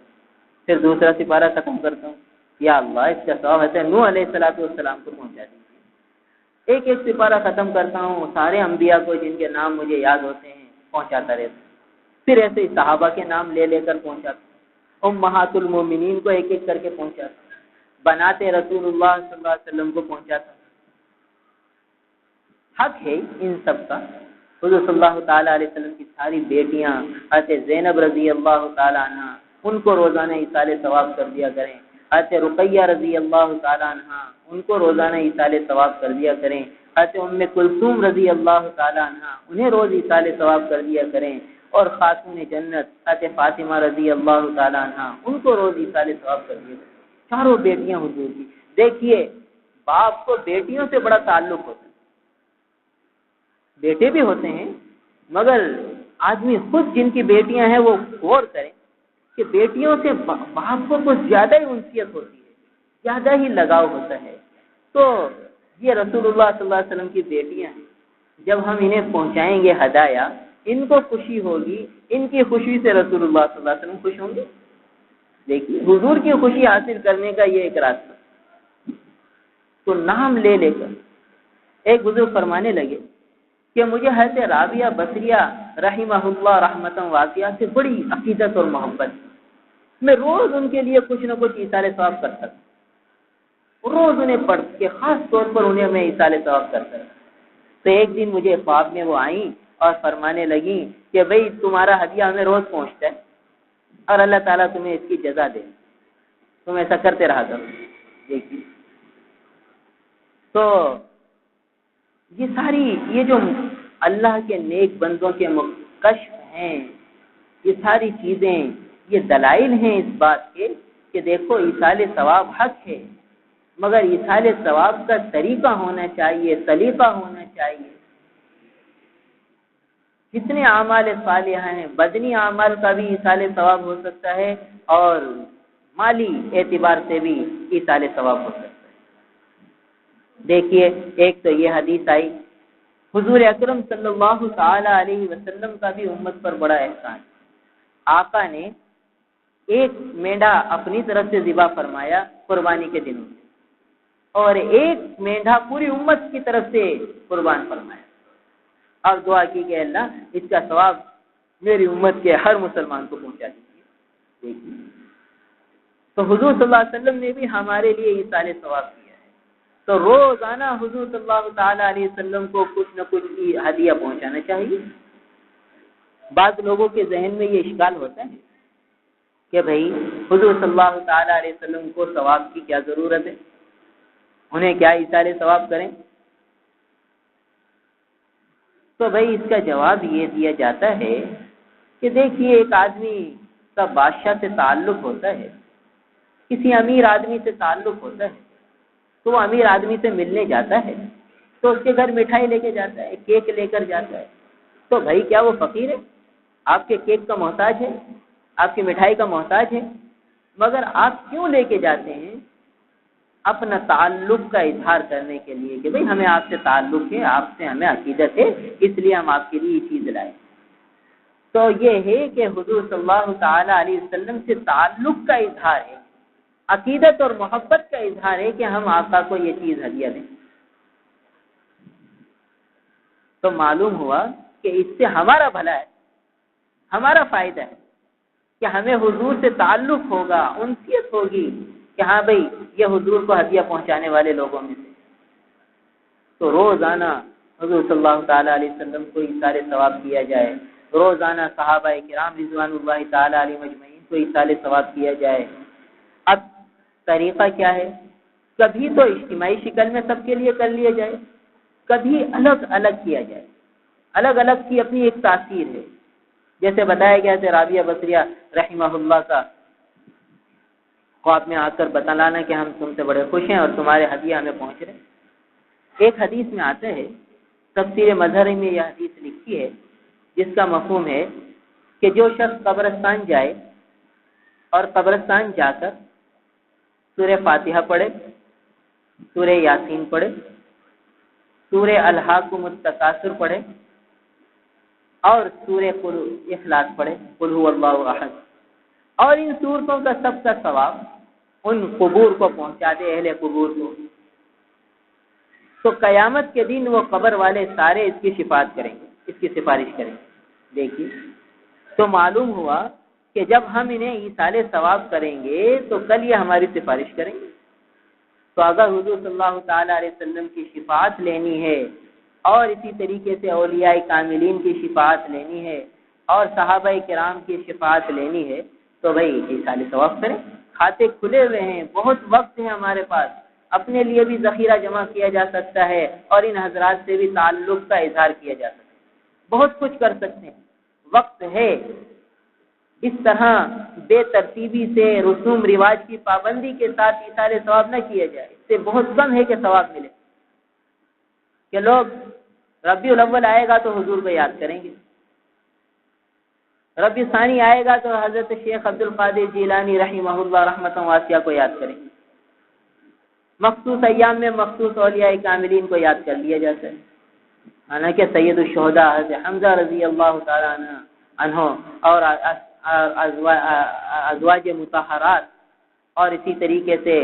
پھر دوسرا سپارہ ختم کرتا ہوں یا اللہ اس کا ثواب حضرت نوح علیہ السلام کو پہنچا دیجیے، ایک ایک سپارہ ختم کرتا ہوں، سارے انبیاء کو جن کے نام مجھے یاد ہوتے ہیں پہنچاتا رہتا ہوں، پھر ایسے ہی صحابہ کے نام لے لے کر پہنچاتا ہوں، امہات المومنین کو ایک ایک کر کے پہنچاتا ہوں، بناتے رسول اللہ صلی اللہ علیہ وسلم کو پہنچاتا ہوں۔ حق ہے ان سب کا، حضور صلی اللہ تعالیٰ علیہ وسلم کی ساری بیٹیاں، حضرت زینب رضی اللہ تعالیٰ عنہ، ان کو روزانہ ایصال ثواب کر دیا کریں، حضرت رقیہ رضی اللہ تعالیٰ عنہ ان کو روزانہ ایصال ثواب کر دیا کریں، حضرت ام کلثوم رضی اللہ تعالیٰ عنہ انہیں روز ایصال ثواب کر دیا کریں، اور خاتون جنت حضرت فاطمہ رضی اللہ تعالیٰ عنہ ان کو روز ایصال ثواب کر دیا کریں۔ چاروں بیٹیاں حضور کی، دیکھیے باپ کو بیٹیوں سے بڑا تعلق ہوتا ہے، بیٹے بھی ہوتے ہیں مگر آدمی خود جن کی بیٹیاں ہیں وہ غور کریں کہ بیٹیوں سے باپ کو کچھ زیادہ ہی انسیت ہوتی ہے، زیادہ ہی لگاؤ ہوتا ہے۔ تو یہ رسول اللہ صلی اللہ علیہ وسلم کی بیٹیاں ہیں، جب ہم انہیں پہنچائیں گے ہدایا، ان کو خوشی ہوگی، ان کی خوشی سے رسول اللہ صلی اللہ علیہ وسلم خوش ہوں گے۔ دیکھیے حضور کی خوشی حاصل کرنے کا یہ ایک راستہ. تو نام لے لے کر ایک بزرگ فرمانے لگے کہ مجھے حضرت رابعہ بصریہ رحمہ اللہ رحمتاً واسعہ سے بڑی عقیدت اور محبت. میں روز ان کے لیے کچھ نہ کچھ ایثار ثواب کرتا تھا. روز انہیں پڑھ کے خاص طور پر انہیں میں ایثار ثواب کرتا تھا. تو ایک دن مجھے خواب میں وہ آئیں اور فرمانے لگیں کہ بھئی تمہارا ہدیہ ہمیں روز پہنچتا ہے اور اللہ تعالیٰ تمہیں اس کی جزا دے، تم ایسا کرتے رہا کرو. دیکھیے تو یہ جو اللہ کے نیک بندوں کے کشف ہیں، یہ ساری چیزیں، یہ دلائل ہیں اس بات کے کہ دیکھو ایصال ثواب حق ہے، مگر ایصال ثواب کا طریقہ ہونا چاہیے، سلیقہ ہونا چاہیے. جتنے اعمال صالحہ ہیں، بدنی اعمال کا بھی ایصال ثواب ہو سکتا ہے اور مالی اعتبار سے بھی ایصال ثواب ہو سکتا ہے. دیکھیے ایک تو یہ حدیث آئی، حضور اکرم صلی اللہ تعالی علیہ وسلم کا بھی امت پر بڑا احسان. آقا نے ایک مینڈا اپنی طرف سے ذبح فرمایا قربانی کے دنوں میں، اور ایک مینڈا پوری امت کی طرف سے قربان فرمایا، اور دعا کی کہ اللہ اس کا ثواب میری امت کے ہر مسلمان کو پہنچا دیجیے. تو حضور صلی اللہ علیہ وسلم نے بھی ہمارے لیے ایصال ثواب کیا ہے. تو روزانہ حضور صلی اللہ تعالی علیہ وسلم کو کچھ نہ کچھ ہدیہ پہنچانا چاہیے. بعض لوگوں کے ذہن میں یہ اشکال ہوتا ہے کہ بھئی حضور صلی اللہ تعالی علیہ وسلم کو ثواب کی کیا ضرورت ہے، انہیں کیا ایصال ثواب کریں. تو بھئی اس کا جواب یہ دیا جاتا ہے کہ دیکھیے ایک آدمی کا بادشاہ سے تعلق ہوتا ہے، کسی امیر آدمی سے تعلق ہوتا ہے، تو وہ امیر آدمی سے ملنے جاتا ہے تو اس کے گھر مٹھائی لے کے جاتا ہے، کیک لے کر جاتا ہے. تو بھائی کیا وہ فقیر ہے؟ آپ کے کیک کا محتاج ہے، آپ کی مٹھائی کا محتاج ہے، مگر آپ کیوں لے کے جاتے ہیں؟ اپنا تعلق کا اظہار کرنے کے لیے کہ بھئی ہمیں آپ سے تعلق ہے، آپ سے ہمیں عقیدت ہے، اس لیے ہم آپ کے لیے یہ چیز لائے. تو یہ ہے کہ حضور صلی اللہ تعالی علیہ وسلم سے تعلق کا اظہار ہے، عقیدت اور محبت کا اظہار ہے کہ ہم آقا کو یہ چیز ہدیہ دیں. تو معلوم ہوا کہ اس سے ہمارا بھلا ہے، ہمارا فائدہ ہے کہ ہمیں حضور سے تعلق ہوگا، انسیت ہوگی کہ ہاں بھئی یہ حضور کو ہدیہ پہنچانے والے لوگوں میں سے. تو روزانہ حضور صلی اللہ تعالی علیہ وسلم کو ایصال ثواب کیا جائے، روزانہ صحابہ کرام رضوان اللہ تعالی علیہ مجمعین کو ایصال ثواب کیا جائے. اب طریقہ کیا ہے؟ کبھی تو اجتماعی شکل میں سب کے لیے کر لیا جائے، کبھی الگ الگ کیا جائے. الگ الگ کی اپنی ایک تاثیر ہے. جیسے بتایا گیا تھا رابعہ بصریہ رحمہ اللہ کا خواب میں آ کر بتلانا کہ ہم تم سے بڑے خوش ہیں اور تمہارے ہدیہ ہمیں پہنچ رہے. ایک حدیث میں آتا ہے، تفسیر مظہری میں یہ حدیث لکھی ہے، جس کا مفہوم ہے کہ جو شخص قبرستان جائے اور قبرستان جا کر سورہ فاتحہ پڑھے، سورہ یاسین پڑھے، سورہ الہاکم التکاثر پڑھے اور سورہ اخلاص پڑھے، قل هو اللہ احد، اور ان سورتوں کا سب کا ثواب ان قبور کو پہنچا دے، اہل قبور کو، تو قیامت کے دن وہ قبر والے سارے اس کی شفاعت کریں گے، اس کی سفارش کریں گے. دیکھیے تو معلوم ہوا کہ جب ہم انہیں ایصال ثواب کریں گے تو کل یہ ہماری سفارش کریں گے. تو اگر حضور صلی اللہ تعالی علیہ وسلم کی شفاعت لینی ہے اور اسی طریقے سے اولیاء کاملین کی شفاعت لینی ہے اور صحابہ کرام کی شفاعت لینی ہے تو بھائی ایصال ثواب کریں. کھاتے کھلے ہوئے ہیں، بہت وقت ہے ہمارے پاس، اپنے لیے بھی ذخیرہ جمع کیا جا سکتا ہے اور ان حضرات سے بھی تعلق کا اظہار کیا جا سکتا ہے، بہت کچھ کر سکتے ہیں، وقت ہے. اس طرح بے ترتیبی سے رسوم رواج کی پابندی کے ساتھ ایصال ثواب نہ کیا جائے، اس سے بہت کم ہے کہ ثواب ملے. کہ لوگ ربیع الاول آئے گا تو حضور کو یاد کریں گے، ربیع ثانی آئے گا تو حضرت شیخ عبد القادر جیلانی رحمہ اللہ رحمتاً واسعہ کو یاد کریں گے. مخصوص ایام میں مخصوص اولیاء کاملین کو یاد کر لیا جاتا ہے. حالانکہ سید الشہداء حضرت حمزہ رضی اللہ تعالیٰ عنہ اور ازواج مطہرات اور اسی طریقے سے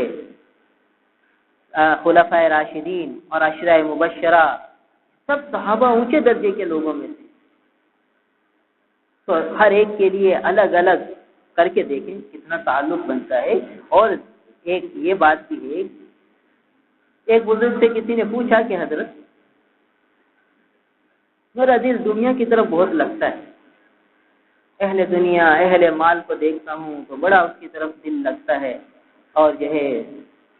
خلفائے راشدین اور عشرہ مبشرہ سب صحابہ اونچے درجے کے لوگوں میں تھے. تو ہر ایک کے لیے الگ الگ کر کے دیکھیں کتنا تعلق بنتا ہے. اور ایک یہ بات بھی ہے، ایک بزرگ سے کسی نے پوچھا کہ حضرت میرا دل دنیا کی طرف بہت لگتا ہے، اہل دنیا اہل مال کو دیکھتا ہوں تو بڑا اس کی طرف دل لگتا ہے، اور جو ہے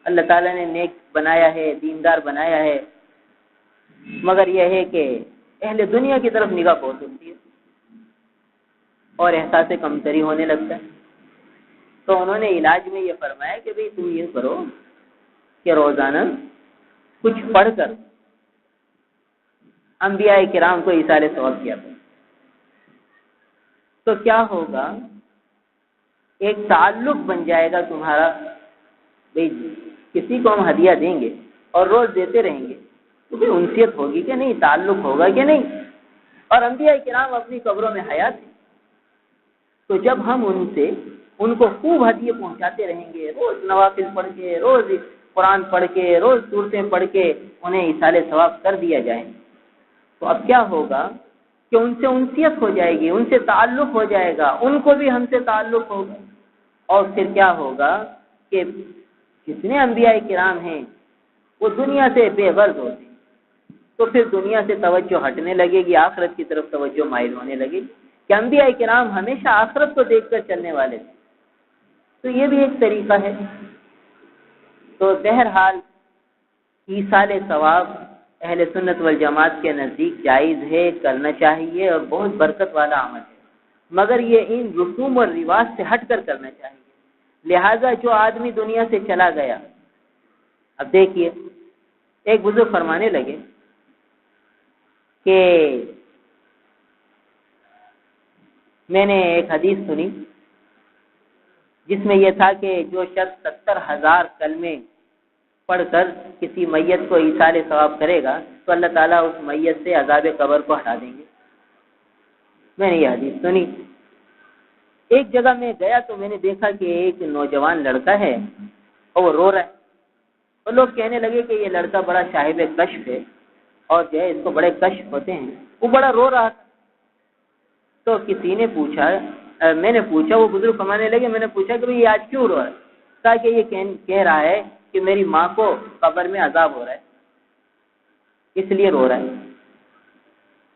اللہ تعالیٰ نے نیک بنایا ہے، دیندار بنایا ہے، مگر یہ ہے کہ اہل دنیا کی طرف نگاہ بہت ہوتی ہے اور احساس کمتری ہونے لگتا ہے. تو انہوں نے علاج میں یہ فرمایا کہ بھئی تم یہ کرو کہ روزانہ کچھ پڑھ کر انبیاء کرام کو ایثار ثواب کیا کرو. تو کیا ہوگا، ایک تعلق بن جائے گا تمہارا. بھئی کسی کو ہم ہدیہ دیں گے اور روز دیتے رہیں گے تو پھر انسیت ہوگی کہ نہیں، تعلق ہوگا کہ نہیں. اور انبیاء کرام اپنی قبروں میں حیات ہیں، تو جب ہم ان کو خوب ہدیے پہنچاتے رہیں گے، روز نوافل پڑھ کے، روز قرآن پڑھ کے، روز سورتیں پڑھ کے انہیں ایصال ثواب کر دیا جائے، تو اب کیا ہوگا کہ ان سے انسیت ہو جائے گی، ان سے تعلق ہو جائے گا، ان کو بھی ہم سے تعلق ہوگا. اور پھر کیا ہوگا کہ جتنے انبیاء کرام ہیں وہ دنیا سے بے غرض ہوتے ہیں، تو پھر دنیا سے توجہ ہٹنے لگے گی، آخرت کی طرف توجہ مائل ہونے لگے گی. کہ انبیاء کرام ہمیشہ آخرت کو دیکھ کر چلنے والے تھے. تو یہ بھی ایک طریقہ ہے. تو بہرحال ایصال ثواب اہل سنت والجماعت کے نزدیک جائز ہے، کرنا چاہیے اور بہت برکت والا عمل ہے، مگر یہ ان رسوم اور رواج سے ہٹ کر کرنا چاہیے. لہذا جو آدمی دنیا سے چلا گیا، اب دیکھیے ایک بزرگ فرمانے لگے کہ میں نے ایک حدیث سنی جس میں یہ تھا کہ جو شخص 70,000 کلمے پڑھ کر کسی میت کو ایصال ثواب کرے گا تو اللہ تعالیٰ اس میت سے عذاب قبر کو ہٹا دیں گے. میں نے یہ حدیث سنی. ایک جگہ میں گیا تو میں نے دیکھا کہ ایک نوجوان لڑکا ہے اور وہ رو رہا ہے، اور لوگ کہنے لگے کہ یہ لڑکا بڑا صاحب کشف ہے اور جو ہے اس کو بڑے کشف ہوتے ہیں. وہ بڑا رو رہا تھا. تو کسی نے پوچھا، میں نے پوچھا، وہ بزرگ فرمانے لگے، میں نے پوچھا کہ یہ آج کیوں رو رہا ہے؟ کہا کہ یہ کہہ رہا ہے کہ میری ماں کو قبر میں عذاب ہو رہا ہے، اس لیے رو رہا ہے.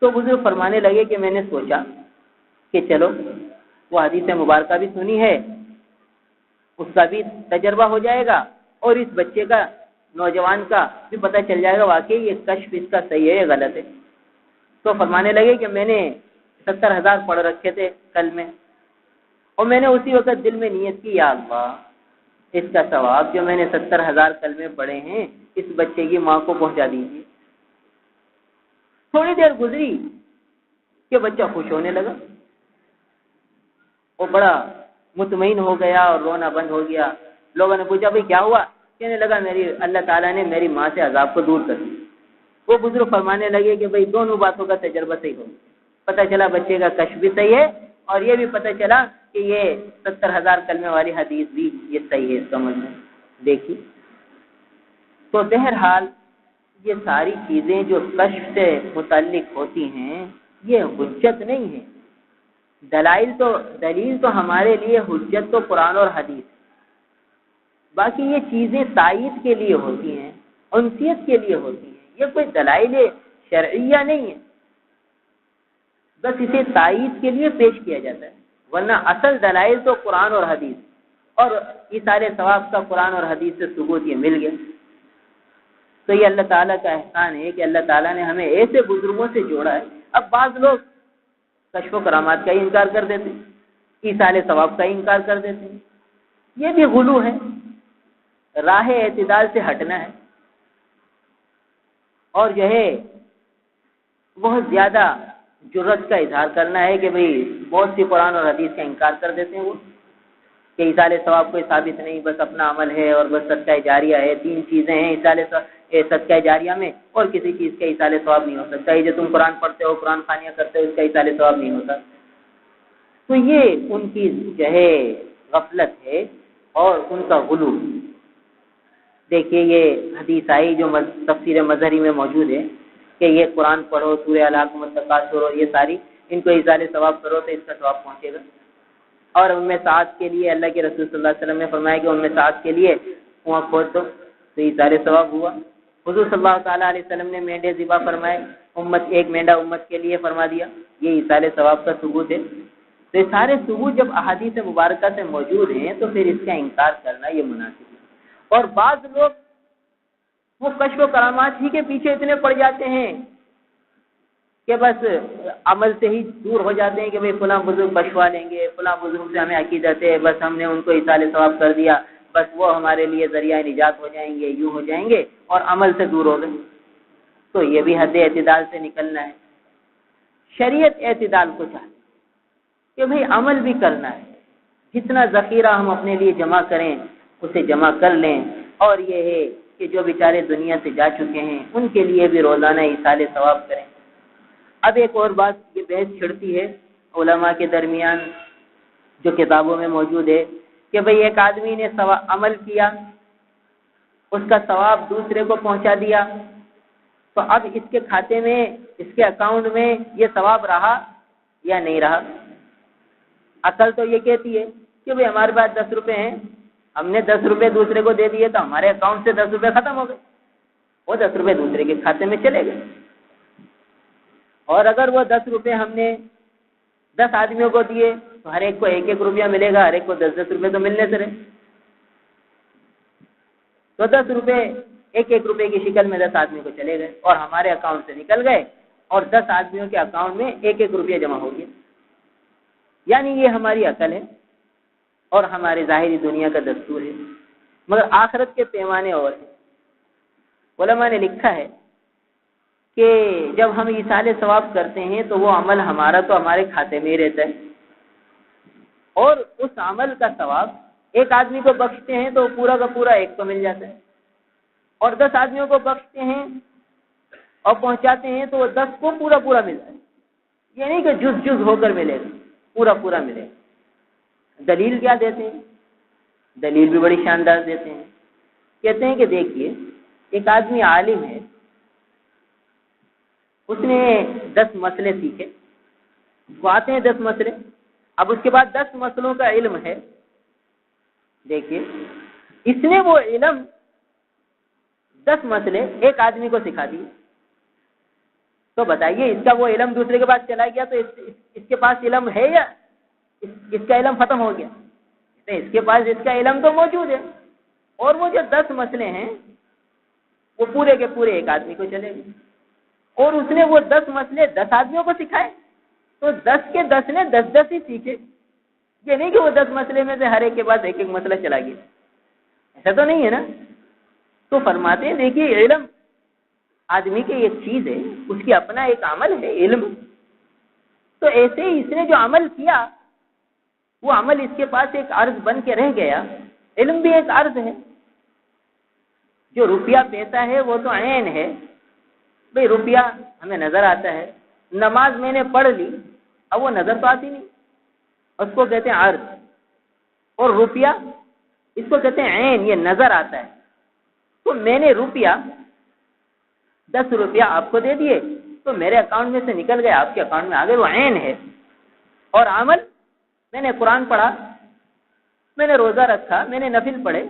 تو بزرگ فرمانے لگے کہ میں نے سوچا کہ چلو وہ حدیث مبارکہ بھی سنی ہے، اس کا بھی تجربہ ہو جائے گا اور اس بچے کا، نوجوان کا بھی پتہ چل جائے گا واقعی یہ کشف اس کا صحیح ہے یا غلط ہے. تو فرمانے لگے کہ میں نے 70,000 پڑھ رکھے تھے کل میں، اور میں نے اسی وقت دل میں نیت کی، یا اللہ اس کا ثواب جو میں نے 70,000 کلمے پڑھے ہیں اس بچے کی ماں کو پہنچا دیجیے. تھوڑی دیر گزری کہ بچہ خوش ہونے لگا، وہ بڑا مطمئن ہو گیا اور رونا بند ہو گیا. لوگوں نے پوچھا بھئی کیا ہوا؟ کہنے لگا اللہ تعالیٰ نے میری ماں سے عذاب کو دور کر دیا. وہ بزرگ فرمانے لگے کہ بھئی دونوں باتوں کا تجربہ صحیح ہو، پتہ چلا بچے کا کشف بھی صحیح ہے اور یہ بھی پتہ چلا کہ یہ 70,000 کلمے والی حدیث بھی یہ صحیح ہے اس کا مضمون. دیکھیے تو بہرحال یہ ساری چیزیں جو کشف سے متعلق ہوتی ہیں یہ حجت نہیں ہے. دلیل تو ہمارے لیے حجت تو قرآن اور حدیث، باقی یہ چیزیں تائید کے لیے ہوتی ہیں، انسیت کے لیے ہوتی ہیں. یہ کوئی دلائل شرعیہ نہیں ہے، بس اسے تائید کے لیے پیش کیا جاتا ہے، ورنہ اصل دلائل تو قرآن اور حدیث، اور ایصال ثواب کا قرآن اور حدیث سے ثبوت یہ مل گیا. تو یہ اللہ تعالیٰ کا احسان ہے کہ اللہ تعالیٰ نے ہمیں ایسے بزرگوں سے جوڑا ہے. اب بعض لوگ کشف و کرامات کا ہی انکار کر دیتے ہیں، ایصال ثواب کا ہی انکار کر دیتے ہیں. یہ بھی غلو ہے، راہ اعتدال سے ہٹنا ہے، اور جو ہے بہت زیادہ جرت کا اظہار کرنا ہے کہ بھئی بہت سی قرآن اور حدیث کا انکار کر دیتے ہیں وہ کہ ایصال ثواب کوئی ثابت نہیں، بس اپنا عمل ہے اور بس صدقہ جاریہ ہے. 3 چیزیں ہیں صدقہ جاریہ میں، اور کسی چیز کا ایصال ثواب نہیں ہو سکتا. یہ جو تم قرآن پڑھتے ہو، قرآن خوانیاں کرتے ہو، اس کا ایصال ثواب نہیں ہوتا. تو یہ ان کی جو ہے غفلت ہے اور ان کا غلو۔ دیکھیے یہ حدیث آئی جو تفسیر مظہری میں موجود ہے کہ یہ قرآن پڑھو، سورہ الحاقۃ والتکاثر اور یہ ساری ان کو ایصال ثواب کرو تو اس کا ثواب پہنچے گا۔ اور ام سعد کے لیے اللہ کے رسول صلی اللہ علیہ وسلم نے فرمایا کہ ام سعد کے لیے کنواں کھود دو تو ایصال ثواب ہوا۔ حضور صلی اللہ تعالیٰ علیہ وسلم نے مینڈے ذبح فرمائے، ایک مینڈا امت کے لیے فرما دیا، یہ ایصال ثواب کا ثبوت ہے۔ تو یہ سارے ثبوت جب احادیث مبارکہ سے موجود ہیں تو پھر اس کا انکار کرنا یہ مناسب ہے۔ اور بعض لوگ وہ کشف و کرامات ہی کے پیچھے اتنے پڑ جاتے ہیں کہ بس عمل سے ہی دور ہو جاتے ہیں کہ بھئی فلاں بزرگ بشوا لیں گے، فلاں بزرگ سے ہمیں عقیدت ہے، بس ہم نے ان کو ایصال ثواب کر دیا، بس وہ ہمارے لیے ذریعہ نجات ہو جائیں گے، یوں ہو جائیں گے، اور عمل سے دور ہو گئے۔ تو یہ بھی حد اعتدال سے نکلنا ہے۔ شریعت اعتدال کو چاہتی کہ بھئی عمل بھی کرنا ہے، جتنا ذخیرہ ہم اپنے لیے جمع کریں اسے جمع کر لیں، اور یہ ہے کہ جو بیچارے دنیا سے جا چکے ہیں ان کے لیے بھی روزانہ ایصال ثواب کریں۔ اب ایک اور بات یہ بحث چھڑتی ہے علماء کے درمیان جو کتابوں میں موجود ہے کہ بھئی ایک آدمی نے عمل کیا، اس کا ثواب دوسرے کو پہنچا دیا، تو اب اس کے کھاتے میں، اس کے اکاؤنٹ میں یہ ثواب رہا یا نہیں رہا؟ عقل تو یہ کہتی ہے کہ بھئی ہمارے پاس 10 روپے ہیں، ہم نے 10 روپے دوسرے کو دے دیے تو ہمارے اکاؤنٹ سے 10 روپے ختم ہو گئے، وہ 10 روپے دوسرے کے کھاتے میں چلے گئے۔ اور اگر وہ 10 روپے ہم نے 10 آدمیوں کو دیے تو ہر ایک کو 1-1 روپیہ ملے گا، ہر ایک کو 10-10 روپے تو ملنے سے رہے، تو 10 روپے 1-1 روپے کی شکل میں 10 آدمی کو چلے گئے اور ہمارے اکاؤنٹ سے نکل گئے، اور 10 آدمیوں کے اکاؤنٹ میں 1-1 روپیہ جمع ہو گیا۔ یعنی یہ ہماری عقل ہے اور ہمارے ظاہری دنیا کا دستور ہے، مگر آخرت کے پیمانے اور ہیں۔ علماء نے لکھا ہے کہ جب ہم ایصال ثواب کرتے ہیں تو وہ عمل ہمارا تو ہمارے کھاتے میں ہی رہتا ہے، اور اس عمل کا ثواب ایک آدمی کو بخشتے ہیں تو پورا کا پورا ایک کو مل جاتا ہے، اور 10 آدمیوں کو بخشتے ہیں اور پہنچاتے ہیں تو وہ 10 کو پورا پورا ملتا ہے۔ یہ نہیں کہ جز جز ہو کر ملے گا، پورا پورا ملے گا۔ دلیل کیا دیتے ہیں؟ دلیل بھی بڑی شاندار دیتے ہیں، کہتے ہیں کہ دیکھیے ایک آدمی عالم ہے، اس نے 10 مسئلے سیکھے، وہ آتے ہیں 10 مسئلے، اب اس کے بعد 10 مسئلوں کا علم ہے۔ دیکھیے اس نے وہ علم 10 مسئلے ایک آدمی کو سکھا دیے، تو بتائیے اس کا وہ علم دوسرے کے پاس چلا گیا تو اس کے پاس علم ہے یا اس کا علم ختم ہو گیا؟ اس کے پاس اس کا علم تو موجود ہے، اور وہ جو 10 مسئلے ہیں وہ پورے کے پورے ایک آدمی کو چلے گئے، اور اس نے وہ 10 مسئلے 10 آدمیوں کو سکھائے، تو 10 کے 10 نے 10-10 ہی سیکھے۔ یہ نہیں کہ وہ 10 مسئلے میں سے ہر ایک کے پاس 1-1 مسئلہ چلا گیا، ایسا تو نہیں ہے نا۔ تو فرماتے ہیں دیکھیے علم آدمی کی ایک چیز ہے، اس کی اپنا ایک عمل ہے علم، تو ایسے ہی اس نے جو عمل کیا وہ عمل اس کے پاس ایک عرض بن کے رہ گیا، علم بھی ایک عرض ہے۔ جو روپیہ پیسہ ہے وہ تو عین ہے، بھئی روپیہ ہمیں نظر آتا ہے، نماز میں نے پڑھ لی، اب وہ نظر تو آتی نہیں، اس کو کہتے ہیں عرض، اور روپیہ اس کو کہتے ہیں عین، یہ نظر آتا ہے۔ تو میں نے روپیہ 10 روپیہ آپ کو دے دیے تو میرے اکاؤنٹ میں سے نکل گئے، آپ کے اکاؤنٹ میں آ گئے، وہ عین ہے۔ اور عمل میں نے قرآن پڑھا، میں نے روزہ رکھا، میں نے نفل پڑھے،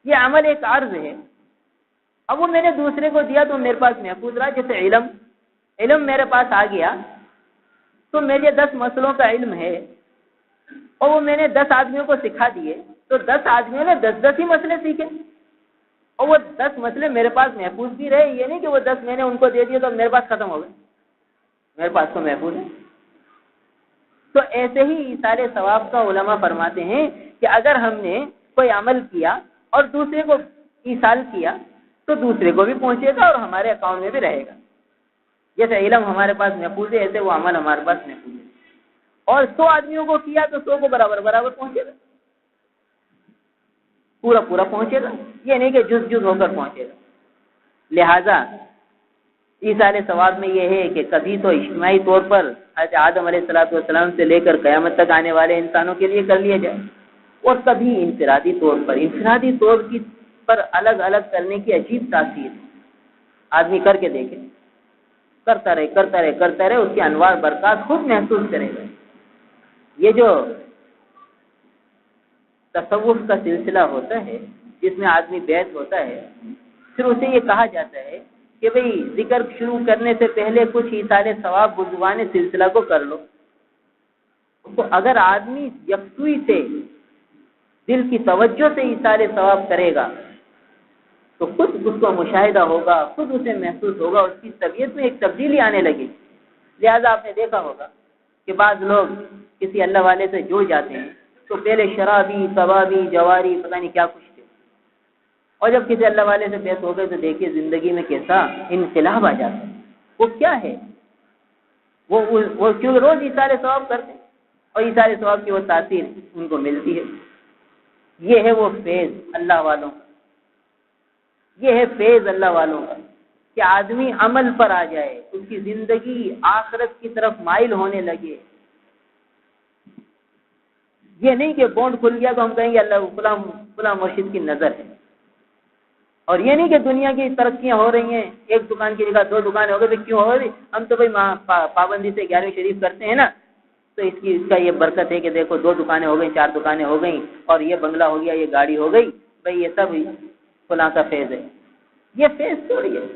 یہ عمل ایک عرض ہے۔ اب وہ میں نے دوسرے کو دیا تو میرے پاس محفوظ رہا، جیسے علم میرے پاس آ گیا تو میرے 10 مسئلوں کا علم ہے، اور وہ میں نے 10 آدمیوں کو سکھا دیے، تو 10 آدمیوں نے 10-10 ہی مسئلے سیکھے، اور وہ 10 مسئلے میرے پاس محفوظ بھی رہے۔ یہ نہیں کہ وہ 10 میں نے ان کو دے دیے تو میرے پاس ختم ہو گئے، میرے پاس تو محفوظ ہے۔ تو ایسے ہی ایصال ثواب کا علماء فرماتے ہیں کہ اگر ہم نے کوئی عمل کیا اور دوسرے کو ایصال کیا تو دوسرے کو بھی پہنچے گا اور ہمارے اکاؤنٹ میں بھی رہے گا۔ جیسے علم ہمارے پاس محفوظ ہے، ایسے وہ عمل ہمارے پاس محفوظ ہے، اور 100 آدمیوں کو کیا تو 100 کو برابر پہنچے گا، پورا پورا پہنچے گا، یہ نہیں کہ جز جز ہو کر پہنچے گا۔ لہذا ایصال ثواب میں یہ ہے کہ کبھی تو اجتماعی طور پر حضرت آدم علیہ السلام سے لے کر قیامت تک آنے والے انسانوں کے لیے کر لیا جائے، اور کبھی انفرادی طور پر الگ الگ کرنے کی عجیب تاثیر ہے۔ آدمی کر کے دیکھے، کرتا رہے، اس کے انوار برکات خود محسوس کرے گا۔ یہ جو تصوف کا سلسلہ ہوتا ہے جس میں آدمی بیعت ہوتا ہے، پھر اسے یہ کہا جاتا ہے کہ بھئی ذکر شروع کرنے سے پہلے کچھ ایصال ثواب بزرگان سلسلہ کو کر لو۔ تو اگر آدمی یکسوئی سے دل کی توجہ سے ایصال ثواب کرے گا تو خود اس کو مشاہدہ ہوگا، خود اسے محسوس ہوگا، اس کی طبیعت میں ایک تبدیلی آنے لگے۔ لہذا آپ نے دیکھا ہوگا کہ بعض لوگ کسی اللہ والے سے جڑ جاتے ہیں تو پہلے شرابی، کبابی، جواری، پتہ نہیں کیا کچھ تھے، اور جب کسی اللہ والے سے بیعت ہو گئے تو دیکھیے زندگی میں کیسا انقلاب آ جاتا ہے۔ وہ کیا ہے؟ وہ کیوں روز ایصال ثواب کرتے ہیں اور ایصال ثواب کی وہ تاثیر ان کو ملتی ہے۔ یہ ہے وہ فیض اللہ والوں کا، یہ ہے فیض اللہ والوں کا کہ آدمی عمل پر آ جائے، اس کی زندگی آخرت کی طرف مائل ہونے لگے۔ یہ نہیں کہ بونڈ کھل گیا تو ہم کہیں گے اللہ فلاں مرشد کی نظر ہے، اور یہ نہیں کہ دنیا کی ترقیاں ہو رہی ہیں، ایک دکان کی جگہ 2 دکانیں ہو گئی، کیوں ہو رہی؟ ہم تو بھائی پابندی سے 11ویں شریف کرتے ہیں نا، تو اس کا یہ برکت ہے کہ دیکھو 2 دکانیں ہو گئیں، 4 دکانیں ہو گئیں، اور یہ بنگلہ ہو گیا، یہ گاڑی ہو گئی، بھائی یہ سب فلاں کا فیض ہے۔ یہ فیض تھوڑی ہے،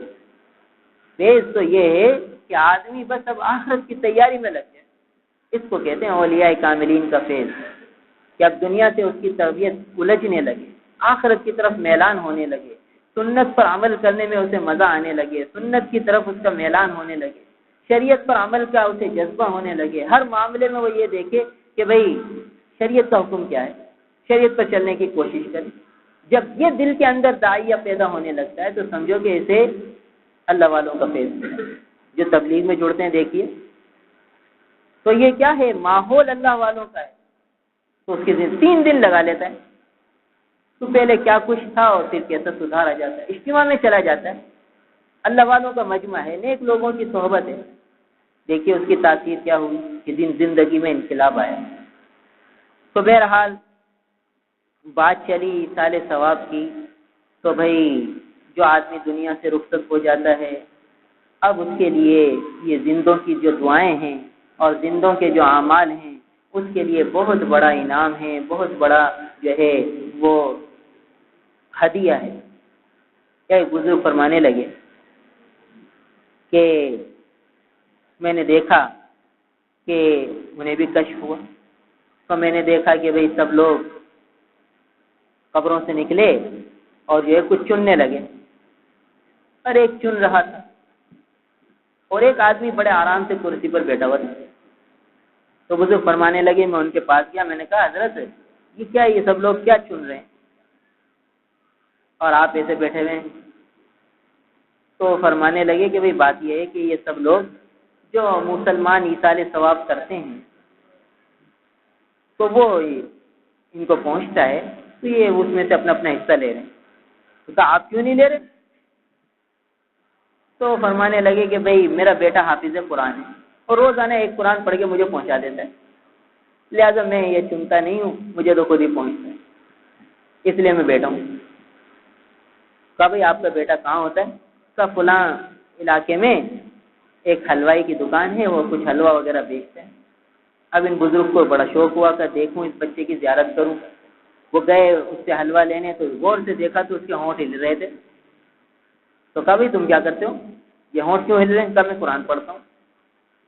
فیض تو یہ ہے کہ آدمی بس اب آخرت کی تیاری میں لگ جائے۔ اس کو کہتے ہیں اولیاء کاملین کا فیض، کہ اب دنیا سے اس کی طبیعت الجھنے لگے، آخرت کی طرف میلان ہونے لگے، سنت پر عمل کرنے میں اسے مزہ آنے لگے، سنت کی طرف اس کا میلان ہونے لگے، شریعت پر عمل کا اسے جذبہ ہونے لگے۔ ہر معاملے میں وہ یہ دیکھے کہ بھئی شریعت کا حکم کیا ہے، شریعت پر چلنے کی کوشش کرے۔ جب یہ دل کے اندر داعیہ پیدا ہونے لگتا ہے تو سمجھو کہ اسے اللہ والوں کا فیض ہے۔ جو تبلیغ میں جڑتے ہیں دیکھیے تو یہ کیا ہے، ماحول اللہ والوں کا ہے، تو اس کے 3 دن لگا لیتا ہے، تو پہلے کیا کچھ تھا اور پھر کیسا سدھار آ جاتا ہے، اجتماع میں چلا جاتا ہے، اللہ والوں کا مجمع ہے، نیک لوگوں کی صحبت ہے، دیکھیے اس کی تاثیر کیا ہوئی کہ زندگی میں انقلاب آیا۔ تو بہرحال بات چلی ایصال ثواب کی، تو بھئی جو آدمی دنیا سے رخصت ہو جاتا ہے اب اس کے لیے یہ زندوں کی جو دعائیں ہیں اور زندوں کے جو اعمال ہیں اس کے لیے بہت بڑا انعام ہے، بہت بڑا جو ہے وہ ہدیہ ہے۔ ایک بزرگ فرمانے لگے کہ میں نے دیکھا کہ انہیں بھی کشف ہوا، تو میں نے دیکھا کہ بھئی سب لوگ قبروں سے نکلے اور جو ہے کچھ چننے لگے، اور ایک چن رہا تھا، اور ایک آدمی بڑے آرام سے کرسی پر بیٹھا ہوا تھا۔ تو بزرگ فرمانے لگے، میں ان کے پاس گیا، میں نے کہا حضرت یہ کیا، یہ سب لوگ کیا چن رہے ہیں اور آپ ایسے بیٹھے ہوئے ہیں؟ تو فرمانے لگے کہ بھئی بات یہ ہے کہ یہ سب لوگ جو مسلمان ایصال ثواب کرتے ہیں تو وہ ان کو پہنچتا ہے تو یہ اس میں سے اپنا اپنا حصہ لے رہے ہیں۔ تو کہا آپ کیوں نہیں لے رہے؟ تو فرمانے لگے کہ بھئی میرا بیٹا حافظ قرآن ہے اور روزانہ ایک قرآن پڑھ کے مجھے پہنچا دیتا ہے، لہٰذا میں یہ چنتا نہیں ہوں، مجھے تو خود ہی پہنچتا ہے، اس لیے میں بیٹا ہوں۔ کہا بھئی آپ کا بیٹا کہاں ہوتا ہے؟ کہا فلاں علاقے میں ایک حلوائی کی دکان ہے، وہ کچھ حلوہ وغیرہ بیچتا ہے۔ اب ان بزرگ کو بڑا شوق ہوا کہ دیکھوں اس بچے کی زیارت کروں۔ وہ گئے اس سے حلوہ لینے، تو غور سے دیکھا تو اس کے ہونٹ ہل رہے تھے۔ تو کہا بھئی تم کیا کرتے ہو، یہ ہونٹ کیوں ہل رہے ہیں؟ کہا میں قرآن پڑھتا ہوں۔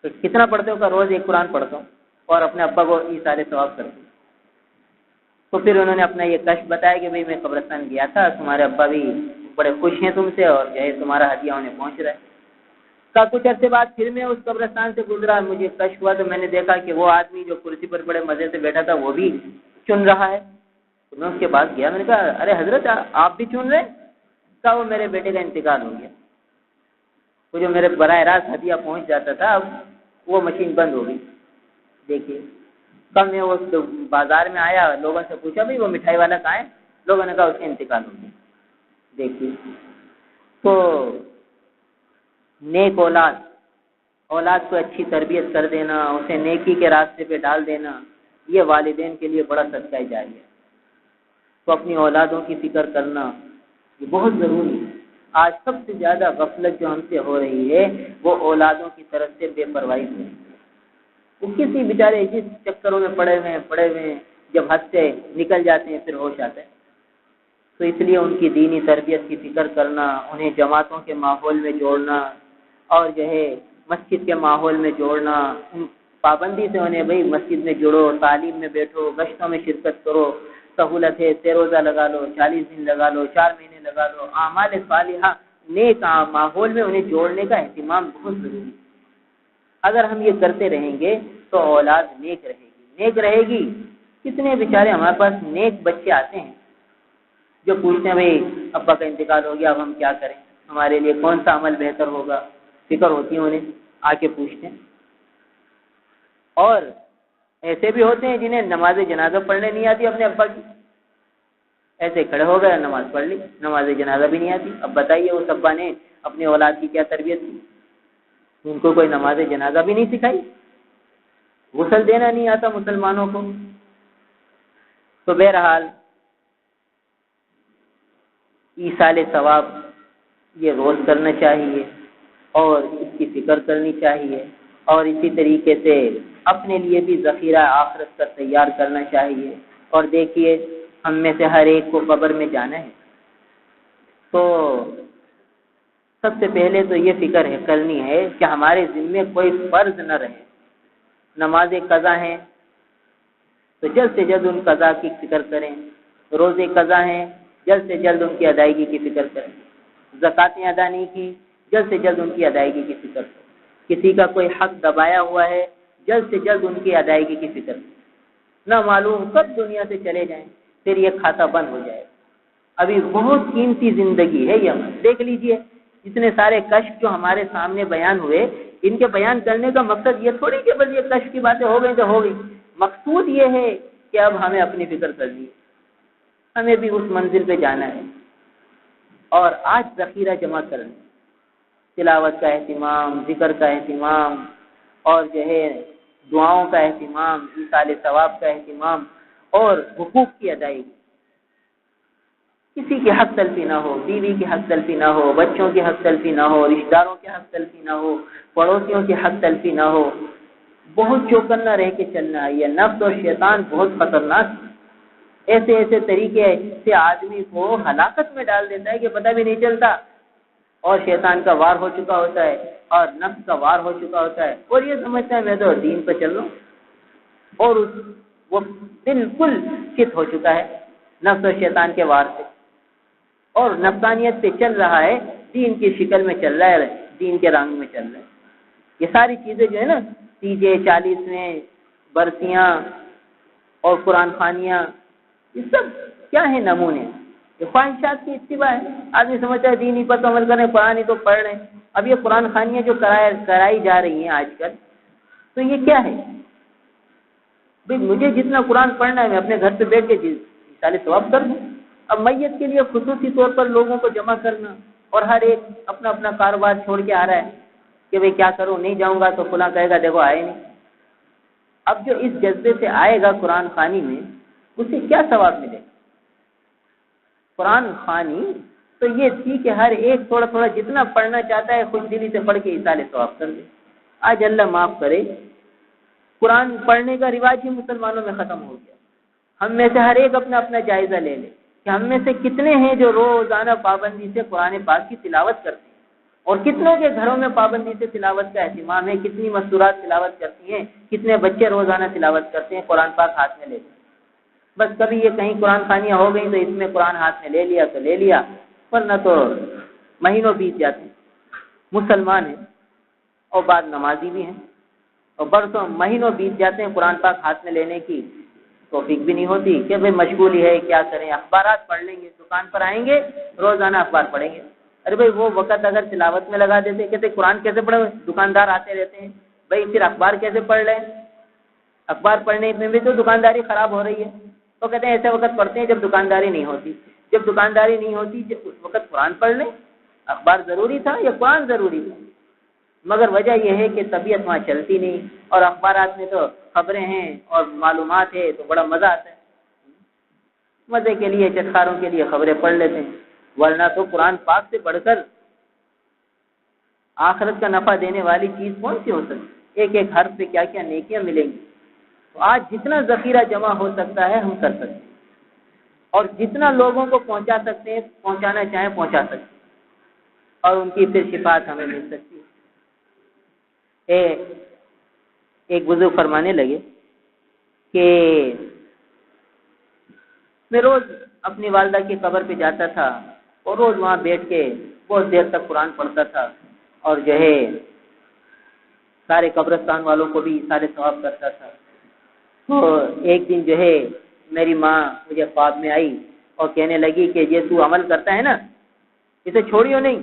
تو کتنا پڑھتے ہو؟ کہا روز ایک قرآن پڑھتا ہوں اور اپنے ابا کو ایصال ثواب کرتا ہوں۔ تو پھر انہوں نے اپنا یہ کشف بتایا کہ بھئی میں قبرستان گیا تھا، تمہارے ابا بھی بڑے خوش ہیں تم سے اور جو ہے تمہارا ہدیہ انہیں پہنچ رہا ہے۔ کہا کچھ عرصے بعد پھر میں اس قبرستان سے گزرا، مجھے کشف ہوا تو میں نے دیکھا کہ وہ آدمی جو کرسی پر بڑے مزے سے بیٹھا تھا وہ بھی چن رہا ہے۔ تو میں اس کے پاس گیا، میں نے کہا ارے حضرت آپ بھی چن رہے ہیں؟ کہا وہ میرے بیٹے کا انتقال ہو گیا، وہ جو میرے براہ راست ہدیہ پہنچ جاتا تھا اب وہ مشین بند ہو گئی۔ دیکھیے کب میں وہ بازار میں آیا، لوگوں سے پوچھا بھئی وہ مٹھائی والا کہاں ہے؟ لوگوں نے کہا اس کا انتقال ہو گیا۔ دیکھیے تو نیک اولاد کو اچھی تربیت کر دینا، اسے نیکی کے راستے پہ ڈال دینا، یہ والدین کے لیے بڑا صدقہ جاریہ ہے۔ تو اپنی اولادوں کی فکر کرنا یہ بہت ضروری ہے۔ آج سب سے زیادہ غفلت جو ہم سے ہو رہی ہے وہ اولادوں کی طرف سے بے پرواہی ہو رہی ہے۔ وہ کسی بیچارے جس چکروں میں پڑے ہوئے ہیں، جب حد سے نکل جاتے ہیں پھر ہوش آتا ہے۔ تو اس لیے ان کی دینی تربیت کی فکر کرنا، انہیں جماعتوں کے ماحول میں جوڑنا اور جو ہے مسجد کے ماحول میں جوڑنا، پابندی سے انہیں بھئی مسجد میں جڑو، تعلیم میں بیٹھو، گشتوں میں شرکت کرو، سہولت ہے 13 روزہ لگا لو، 40 دن لگا لو، 4 مہینے لگا لو، اعمال صالحہ نیک ماحول میں انہیں جوڑنے کا اہتمام بہت ضروری ہے۔ اگر ہم یہ کرتے رہیں گے تو اولاد نیک رہے گی۔ کتنے بیچارے ہمارے پاس نیک بچے آتے ہیں جو پوچھتے ہیں بھئی ابا کا انتقال ہو گیا، اب ہم کیا کریں، ہمارے لیے کون سا عمل بہتر ہوگا، فکر ہوتی ہے انہیں، آ کے پوچھتے ہیں۔ اور ایسے بھی ہوتے ہیں جنہیں نماز جنازہ پڑھنے نہیں آتی اپنے ابا کی، ایسے کھڑے ہو گئے نماز پڑھ لی، نماز جنازہ بھی نہیں آتی۔ اب بتائیے اس ابا نے اپنے اولاد کی کیا تربیت کی؟ ان کو کوئی نماز جنازہ بھی نہیں سکھائی، غسل دینا نہیں آتا مسلمانوں کو۔ تو بہرحال ایصال ثواب یہ روز کرنا چاہیے اور اس کی فکر کرنی چاہیے، اور اسی طریقے سے اپنے لیے بھی ذخیرہ آخرت کا تیار کرنا چاہیے۔ اور دیکھیے ہم میں سے ہر ایک کو قبر میں جانا ہے، تو سب سے پہلے تو یہ فکر کرنی ہے کہ ہمارے ذمے کوئی فرض نہ رہے۔ نماز قضا ہیں تو جلد سے جلد ان قضا کی فکر کریں، روزے قضا ہیں جلد سے جلد ان کی ادائیگی کی فکر کریں، زکاتیں ادا نہیں کی جلد سے جلد ان کی ادائیگی کی فکر کریں، کسی کا کوئی حق دبایا ہوا ہے جلد سے جلد ان کی ادائیگی کی فکر کریں، نہ معلوم کب دنیا سے چلے جائیں پھر یہ کھاتا بند ہو جائے۔ ابھی بہت قیمتی زندگی ہے یہ، دیکھ لیجئے اتنے سارے کشف جو ہمارے سامنے بیان ہوئے، ان کے بیان کرنے کا مقصد یہ تھوڑی کہ بس یہ کشف کی باتیں ہو گئی تو ہو گئی، مقصود یہ ہے کہ اب ہمیں اپنی فکر کرنی ہے، ہمیں بھی اس منزل پہ جانا ہے۔ اور آج ذخیرہ جمع کرنا، تلاوت کا اہتمام، ذکر کا اہتمام، اور جو ہے دعاؤں کا اہتمام، ایصال ثواب کا اہتمام، اور حقوق کی ادائیگی۔ کسی کی حق تلفی نہ ہو، بیوی کی حق تلفی نہ ہو، بچوں کی حق تلفی نہ ہو، رشتہ داروں کے حق تلفی نہ ہو، پڑوسیوں کی حق تلفی نہ ہو۔ بہت چوکنا رہ کے چلنا ہے۔ یہ نفس اور شیطان بہت خطرناک ہے، ایسے طریقے سے آدمی کو ہلاکت میں ڈال دیتا ہے کہ پتہ بھی نہیں چلتا، اور شیطان کا وار ہو چکا ہوتا ہے اور نفس کا وار ہو چکا ہوتا ہے، اور یہ سمجھتا ہے میں تو دین پہ چل رہا ہوں، اور وہ بالکل چت ہو چکا ہے نفس اور شیطان کے وار سے، اور نفسانیت پہ چل رہا ہے، دین کی شکل میں چل رہا ہے، دین کے رنگ میں چل رہا ہے۔ یہ ساری چیزیں جو ہے نا، تیجے 40ویں برسیاں اور قرآن خوانیاں، یہ سب کیا ہے؟ نمونے، یہ خواہشات کی اتباع ہے۔ آدمی سمجھتا ہے دینی پر تو عمل کریں، قرآن ہی تو پڑھ رہے ہیں۔ اب یہ قرآن خوانیاں جو کرائی جا رہی ہیں آج کل، تو یہ کیا ہے؟ بھئی مجھے جتنا قرآن پڑھنا ہے میں اپنے گھر پہ بیٹھ کے ایصال ثواب کر دوں۔ اب میت کے لیے خصوصی طور پر لوگوں کو جمع کرنا، اور ہر ایک اپنا اپنا کاروبار چھوڑ کے آ رہا ہے کہ بھئی کیا کروں، نہیں جاؤں گا تو فلاں کہے گا دیکھو آئے نہیں۔ اب جو اس جذبے سے آئے گا قرآن خوانی میں، اسے کیا ثواب ملے؟ قرآن خوانی تو یہ تھی کہ ہر ایک تھوڑا تھوڑا جتنا پڑھنا چاہتا ہے خوش دلی سے پڑھ کے ایصال ثواب کر دے۔ آج اللہ معاف کرے، قرآن پڑھنے کا رواج ہی مسلمانوں میں ختم ہو گیا۔ ہم میں سے ہر ایک اپنا اپنا جائزہ لے لے کہ ہم میں سے کتنے ہیں جو روزانہ پابندی سے قرآن پاک کی تلاوت کرتے ہیں، اور کتنوں کے گھروں میں پابندی سے تلاوت کا اہتمام ہے، کتنی مستورات تلاوت کرتی ہیں، کتنے بچے روزانہ تلاوت کرتے ہیں قرآن پاک ہاتھ میں لے کے۔ بس کبھی یہ کہیں قرآن خوانیاں ہو گئی تو اس میں قرآن ہاتھ میں لے لیا تو لے لیا، ورنہ تو مہینوں بیت جاتے ہیں۔ مسلمان ہیں اور بعد نمازی بھی ہیں، اور برسوں مہینوں بیت جاتے ہیں قرآن پاک ہاتھ میں لینے کی توفیق بھی نہیں ہوتی کہ بھئی مشغولی ہے، کیا کریں، اخبارات پڑھ لیں گے، دکان پر آئیں گے روزانہ اخبار پڑھیں گے۔ ارے بھئی وہ وقت اگر تلاوت میں لگا دیتے، کہتے قرآن کیسے پڑھے؟ دکاندار آتے رہتے ہیں، بھئی پھر اخبار کیسے پڑھ لیں؟ اخبار پڑھنے میں بھی تو دکانداری خراب ہو رہی ہے۔ تو کہتے ہیں ایسے وقت پڑھتے ہیں جب دکانداری نہیں ہوتی، جب دکانداری نہیں ہوتی جب اس وقت قرآن پڑھ لیں۔ اخبار ضروری تھا یا قرآن ضروری تھا؟ مگر وجہ یہ ہے کہ طبیعت وہاں چلتی نہیں، اور اخبارات میں تو خبریں ہیں اور معلومات ہے تو بڑا مزہ آتا ہے، مزے کے لیے چٹخاروں کے لیے خبریں پڑھ لیتے ہیں، ورنہ تو قرآن پاک سے پڑھ کر آخرت کا نفع دینے والی چیز کون سی ہو سکتی؟ ایک ایک حرف پہ کیا کیا نیکیاں ملیں گی۔ تو آج جتنا ذخیرہ جمع ہو سکتا ہے ہم کر سکتے ہیں، اور جتنا لوگوں کو پہنچا سکتے ہیں، پہنچانا چاہیں پہنچا سکتے ہیں، اور ان کی پھر شفاعت ہمیں مل سکتی ہے۔ ایک بزرگ فرمانے لگے کہ میں روز اپنی والدہ کی قبر پہ جاتا تھا اور روز وہاں بیٹھ کے بہت دیر تک قرآن پڑھتا تھا، اور جو ہے سارے قبرستان والوں کو بھی سارے ثواب کرتا تھا۔ تو ایک دن جو ہے میری ماں مجھے خواب میں آئی اور کہنے لگی کہ یہ تو عمل کرتا ہے نا، اسے چھوڑیو نہیں،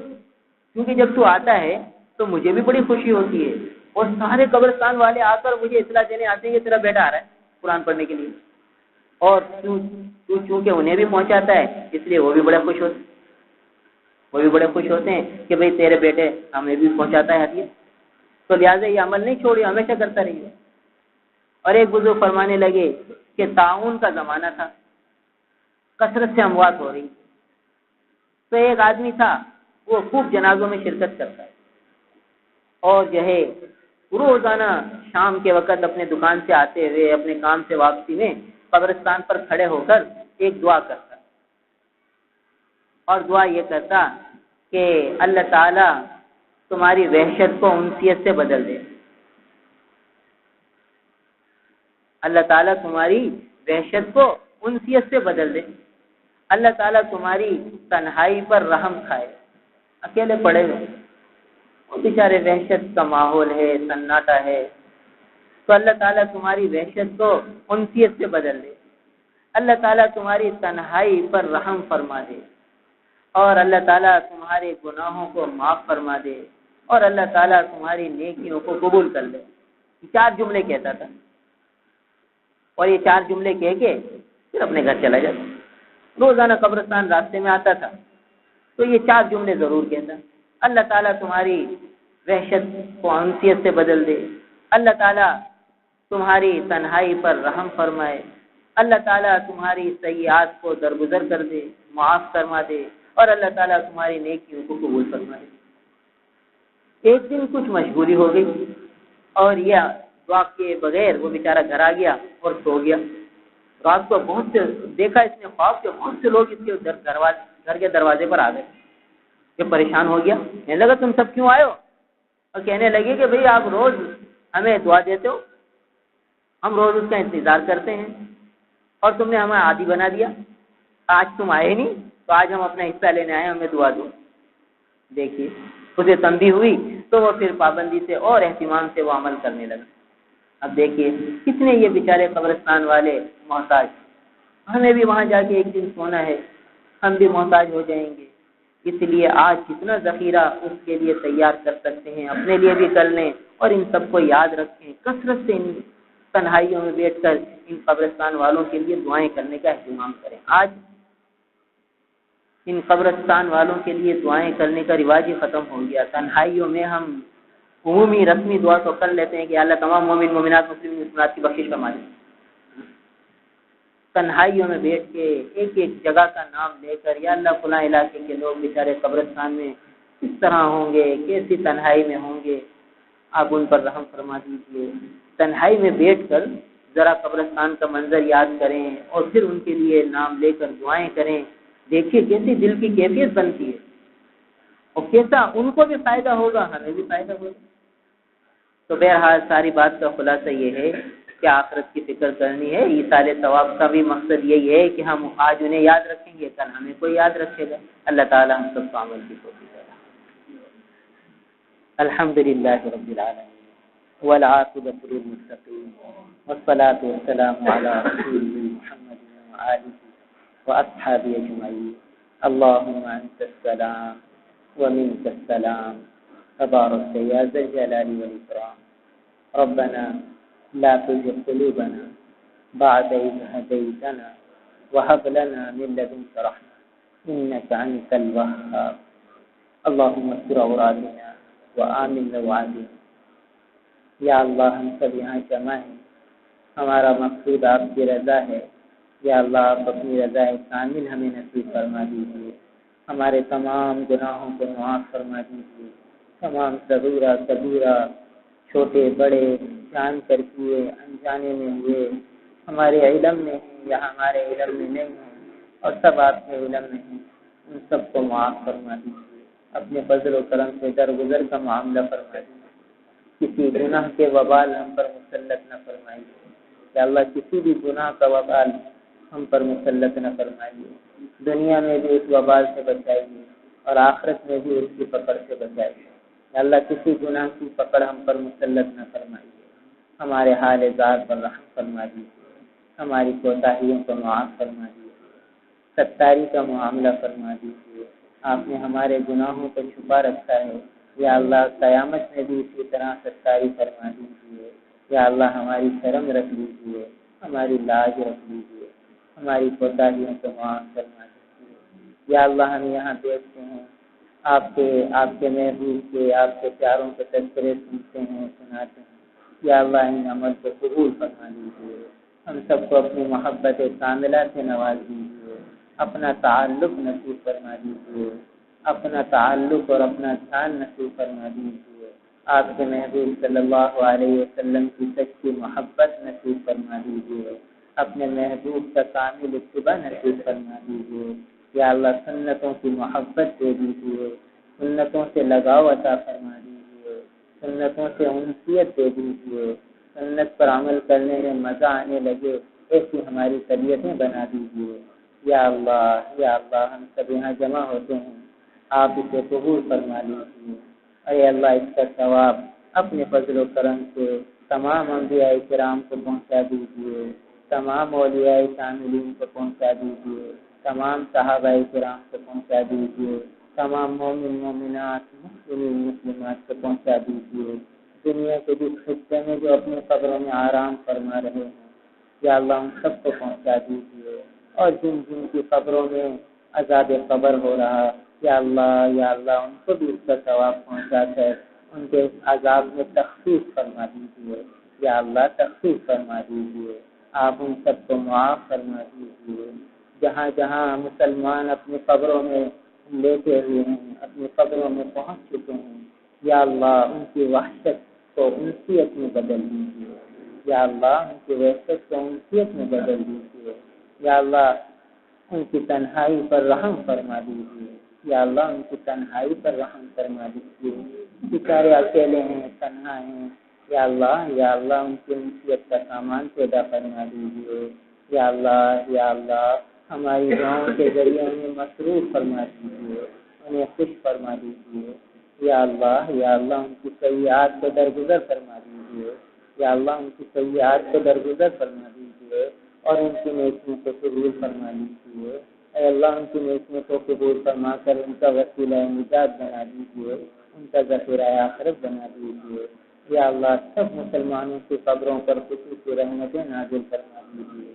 کیونکہ جب تو آتا ہے تو مجھے بھی بڑی خوشی ہوتی ہے، اور سارے قبرستان والے آ کر مجھے اطلاع دینے آتے ہیں کہ تیرا بیٹا آ رہا ہے قرآن پڑھنے کے لیے، اور تو چونکہ انہیں بھی پہنچاتا ہے اس لیے وہ بھی بڑے خوش ہوتے ہیں کہ بھئی تیرے بیٹے ہمیں بھی پہنچاتا ہے ہدیہ، تو لہٰذا یہ عمل نہیں چھوڑیے، ہمیشہ کرتا رہیے۔ اور ایک بزرگ فرمانے لگے کہ طاعون کا زمانہ تھا، کثرت سے اموات ہو رہی، تو ایک آدمی تھا وہ خوب جنازوں میں شرکت کرتا ہے، اور جو ہے روزانہ شام کے وقت اپنے دکان سے آتے ہوئے اپنے کام سے واپسی میں قبرستان پر کھڑے ہو کر ایک دعا کرتا، اور دعا یہ کرتا کہ اللہ تعالیٰ تمہاری وحشت کو انسیت سے بدل دے، اللہ تعالیٰ تمہاری وحشت کو انسیت سے بدل دے، اللہ تعالیٰ تمہاری تنہائی پر رحم کھائے، اکیلے پڑے ہوئے وہ بیچارے وحشت کا ماحول ہے، سناٹا ہے، تو اللہ تعالیٰ تمہاری وحشت کو انسیت سے بدل دے، اللہ تعالیٰ تمہاری تنہائی پر رحم فرما دے، اور اللہ تعالیٰ تمہارے گناہوں کو معاف فرما دے، اور اللہ تعالیٰ تمہاری نیکیوں کو قبول کر لے۔ یہ 4 جملے کہتا تھا، اور یہ 4 جملے کہہ کے پھر اپنے گھر چلا جاتا، روزانہ قبرستان راستے میں آتا تھا تو یہ 4 جملے ضرور کہتا، اللہ تعالیٰ تمہاری وحشت کو انسیت سے بدل دے، اللہ تعالیٰ تمہاری تنہائی پر رحم فرمائے، اللہ تعالیٰ تمہاری سیئات کو درگزر کر دے، معاف فرما دے، اور اللہ تعالیٰ تمہاری نیکیوں کو قبول فرما دے۔ ایک دن کچھ مشغولی ہو گئی اور یہ دعا کے بغیر وہ بیچارہ گھر آ گیا اور سو گیا۔ رات کو بہت سے دیکھا اس نے خواب کے بہت سے لوگ اس کے گھر کے دروازے پر آ گئے، یہ پریشان ہو گیا، کہنے لگا تم سب کیوں آئے ہو؟ اور کہنے لگے کہ بھئی آپ روز ہمیں دعا دیتے ہو، ہم روز اس کا انتظار کرتے ہیں، اور تم نے ہمیں عادی بنا دیا، آج تم آئے نہیں تو آج ہم اپنا حصہ لینے آئے، ہمیں دعا دو۔ دیکھیے اسے تنبیہ ہوئی تو وہ پھر پابندی سے اور اہتمام سے وہ عمل کرنے لگا۔ اب دیکھیے کتنے یہ بیچارے قبرستان والے محتاج، ہمیں بھی وہاں جا کے ایک دن سونا ہے، ہم بھی محتاج ہو جائیں گے، اس لیے آج جتنا ذخیرہ اس کے لیے تیار کر سکتے ہیں اپنے لیے بھی کر لیں، اور ان سب کو یاد رکھیں، کثرت سے ان تنہائیوں میں بیٹھ کر ان قبرستان والوں کے لیے دعائیں کرنے کا اہتمام کریں۔ آج ان قبرستان والوں کے لیے دعائیں کرنے کا رواج ہی ختم ہو گیا، تنہائیوں میں ہم عمومی رسمی دعا تو کر لیتے ہیں کہ اللہ تمام مومن مومنات مسلم مسلمات کی بخشش فرما دے، تنہائیوں میں بیٹھ کے ایک ایک جگہ کا نام لے کر یا اللہ فلاں علاقے کے لوگ بیچارے قبرستان میں کس طرح ہوں گے، کیسی تنہائی میں ہوں گے، آپ ان پر رحم فرما دیجیے۔ تنہائی میں بیٹھ کر ذرا قبرستان کا منظر یاد کریں اور پھر ان کے لیے نام لے کر دعائیں کریں، دیکھیے کیسی دل کی کیفیت بنتی ہے، اور کیسا ان کو بھی فائدہ ہوگا، ہمیں بھی فائدہ ہوگا۔ تو بہرحال ساری بات کا خلاصہ یہ ہے کہ آخرت کی فکر کرنی ہے، ایصال ثواب کا بھی مقصد یہی ہے کہ ہم آج انہیں یاد رکھیں گے، کل ہمیں کوئی یاد رکھے گا۔ اللہ تعالیٰ ہم سب کو عمل کی توفیق دے۔ الحمدللہ رب العالمین والعاقبۃ للمتقین والصلاة والسلام علی رسول محمد وآلہ وأصحابہ اجمعین۔ اللہم انت السلام ومنک السلام تبارک یا ذا الجلال والإکرام۔ ربنا لا تزغ قلوبنا بعد إذ هديتنا وهب لنا من لدنك رحمة إنك أنت الوهاب۔ اللهم استر عوراتنا وآمن روعاتهم۔ یا اللہ ہم سب یہاں جمع ہیں، ہمارا مقصود آپ کی رضا ہے، یا اللہ آپ اپنی رضا کامل ہمیں نصیب فرما دیجیے، ہمارے تمام گناہوں کو معاف فرما دیجیے، تمام صغیرہ کبیرہ چھوٹے بڑے جان کر کیے انجانے میں ہوئے، ہمارے علم میں ہیں یا ہمارے علم میں نہیں ہیں اور سب آپ کے علم میں ہیں، ان سب کو معاف فرما دیجیے، اپنے فضل و کرم سے درگزر کا معاملہ فرما دیجیے، کسی گناہ کے وبال ہم پر مسلط نہ فرمائیے، یا اللہ کسی بھی گناہ کا وبال ہم پر مسلط نہ فرمائیے، دنیا میں بھی اس وبال سے بچائیے اور آخرت میں بھی اس کی پکڑ سے بچائیے، یا اللہ کسی گناہ کی پکڑ ہم پر مسلط نہ فرمائیے، ہمارے حال ذات پر رحم فرما دیجیے، ہماری کوتاہیوں کو معاف فرما دیجیے، ستاری کا معاملہ فرما دیجیے، آپ نے ہمارے گناہوں کو چھپا رکھا ہے، یا اللہ قیامت میں بھی اسی طرح ستاری فرما دیجیے، یا اللہ ہماری شرم رکھ لیجیے، ہماری لاج رکھ لیجیے، ہماری کوتاہیوں کو معاف فرما دیجیے، یا اللہ ہم یہاں دیکھتے ہیں آپ کے محبوب کے آپ کے پیاروں کے تذکرے سنتے ہیں سناتے ہیں، یا اللہ ان عمل کو قبول فرما دیجیے، ہم سب کو اپنی محبت کاملہ سے نواز دیجیے، اپنا تعلق نصیب فرما دیجیے، اپنا تعلق اور اپنا دھیان نصیب فرما دیجیے، آپ کے محبوب صلی اللہ علیہ وسلم کی سچی محبت نصیب فرما دیجیے، اپنے محبوب کا کامل اتباع نصیب فرما دیجیے، یا اللہ سنتوں کی محبت دے دیجیے، سنتوں سے لگاؤ عطا فرما دیجیے، سنتوں سے انسیت دے دیجیے، سنت پر عمل کرنے میں مزہ آنے لگے ایسی ہماری طبیعتیں بنا دیجیے، یا اللہ ہم سب یہاں جمع ہوتے ہیں، آپ اسے قبول فرما لیجیے، اے اللہ اس کا ثواب اپنے فضل و کرم سے تمام انبیاء کرام کو پہنچا دیجیے، تمام اولیاء شاملین کو پہنچا دیجیے، تمام صحابہ کرام کو پہنچا دیجیے، تمام مومن مومنات مسلمین مسلمات کو پہنچا دیجیے، دنیا کے جس خطے میں جو اپنے قبروں میں آرام فرما رہے ہیں یا اللہ ان سب کو پہنچا دیجیے، اور جن جن کی قبروں میں عذاب قبر ہو رہا یا اللہ ان کو بھی اس کا ثواب پہنچا کر ان کے عذاب میں تخفیف فرما دیجیے، یا اللہ تخفیف فرما دیجیے، آپ ان سب کو معاف فرما دیجیے، جہاں جہاں مسلمان اپنی قبروں میں لیٹے ہوئے ہیں اپنی قبروں میں پہنچ چکے ہیں، یا اللہ ان کی وحشت کو انسیت میں بدل دیجیے، یا اللہ ان کی وحشت کو انسیت میں بدل دیجیے، یا اللہ ان کی تنہائی پر رحم فرما دیجیے، یا اللہ ان کی تنہائی پر رحم فرما دیجیے، بیچارے اکیلے ہیں تنہا ہیں، یا اللہ ان کی انسیت کا سامان پیدا فرما دیجیے، یا اللہ ہماری دعاؤں کے ذریعے انہیں مسرور فرما دیجیے، انہیں خوش فرما دیجیے، یا اللہ ان کی سیئات کو درگزر فرما دیجیے، یا اللہ ان کی سیئات کو درگزر فرما دیجیے اور ان کی نیکیوں کو قبول فرما لیجیے، اے اللہ ان کی نیکیوں کو قبول فرما کر ان کا وسیلہ نجات بنا دیجیے، ان کا ذخیرہ آخرت بنا دیجیے، یا اللہ سب مسلمانوں کی قبروں پر خصوصی رحمتیں نازل فرما دیجیے،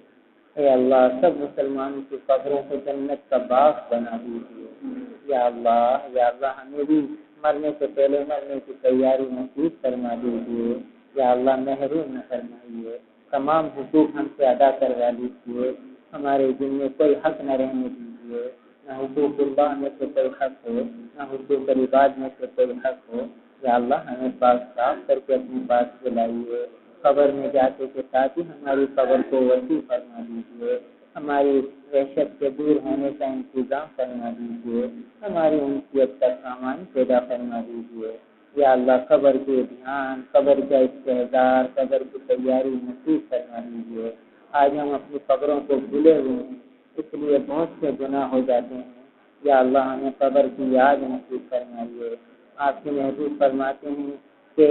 اے اللہ سب مسلمانوں کی قبروں کو جنت کا باغ بنا دیجیے، یا اللہ ہمیں بھی مرنے سے پہلے مرنے کی تیاری نصیب فرما دیجیے، یا اللہ محروم نہ فرمائیے، تمام حقوق ہم سے ادا کروا دیجیے، ہمارے دل میں کوئی حق نہ رہنے دیجیے، نہ حقوق اللہ میں سے کوئی حق ہو نہ حقوق العباد میں سے کوئی حق ہو، یا اللہ ہمیں پاک صاف کر کے اپنے پاس بلائیے، قبر میں جاتے کے ساتھ ہی ہماری قبر کو وسیع فرما دیجیے، ہماری وحشت سے دور ہونے کا انتظام فرما دیجیے، ہماری انسیت کا سامان پیدا فرما دیجیے، یا اللہ قبر کے دھیان قبر کا استحضار قبر کی تیاری نصیب فرما دیجیے، آج ہم اپنی قبروں کو بھولے ہوئے ہیں اس لیے بہت سے گناہ ہو جاتے ہیں، یا اللہ ہمیں قبر کی یاد نصیب فرمائیے، آپ کے محبوب فرماتے ہیں کہ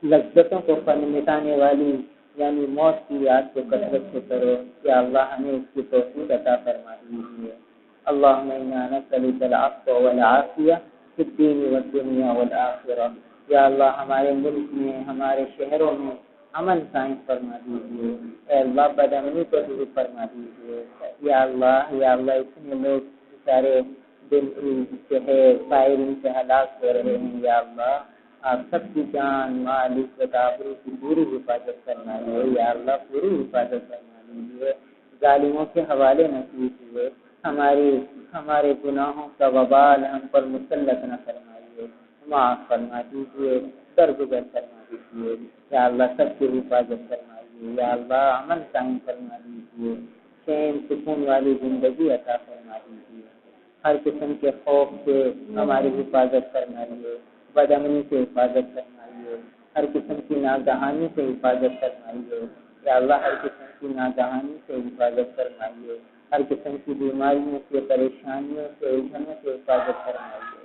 لذتوں کو مٹانے والی یعنی موت کی یاد کو کثرت سے کرو، یا اللہ ہمیں اس کی توفیق عطا فرما دیجیے، اللہم انا نسألک العفو والعافیہ فی الدین والدنیا والآخرہ، یا اللہ ہمارے ملک میں ہمارے شہروں میں امن قائم فرما دیجیے، اے اللہ بدامنی کو دور فرما دیجیے، یا اللہ اتنے لوگ بیچارے جو ہے فائرنگ سے ہلاک ہو رہے ہیں، یا اللہ آپ سب کی جان مال عزت آبرو کی پوری حفاظت فرمائیے، یا اللہ پوری حفاظت فرما لیجیے، ظالموں کے حوالے نہ کیجیے، ہمارے گناہوں کا وبال ہم پر مسلط نہ فرمائیے، معاف فرما دیجیے، درگزر فرما دیجیے، یا اللہ سب کی حفاظت فرمائیے، یا اللہ امن قائم فرما دیجیے، چین سکون والی زندگی عطا فرما دیجیے، ہر قسم کے خوف سے ہماری حفاظت فرمائیے، بد امنی سے حفاظت فرمائیے، ہر قسم کی ناگہانی سے حفاظت فرمائیے، یا اللہ ہر قسم کی ناگہانی سے حفاظت فرمائیے، ہر قسم کی بیماریوں سے، پریشانیوں سے، الجھنوں سے حفاظت فرمائیے۔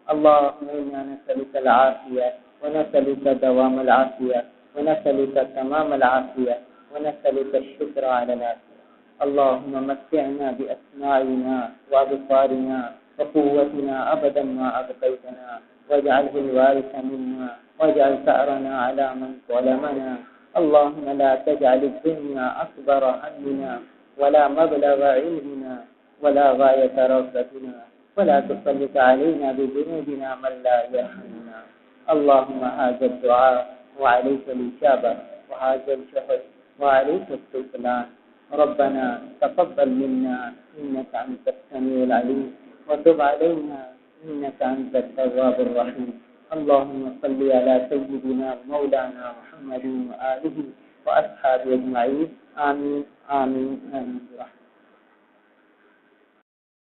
اللهم إنا نسألك العافية ونسألك دوام العافية ونسألك تمام العافية ونسألك الشكر على العافية. اللهم متعنا بأسماعنا وأبصارنا وقوتنا أبدا ما أبقيتنا واجعله الوارث منا واجعل ثأرنا على من ظلمنا. اللهم لا تجعل الدنيا أكبر همنا ولا مبلغ علمنا ولا غاية رغبتنا ولا تسلط علينا بذنوبنا من لا يرحمنا. اللهم هذا الدعاء وعليك الإجابة وهذا الشهد وعليك السلطان. ربنا تقبل منا إنك أنت السميع العليم وتب علينا إنك أنت التواب الرحيم. اللهم صل على سيدنا مولانا محمد وآله وأصحابه أجمعين. آمين آمين آمين.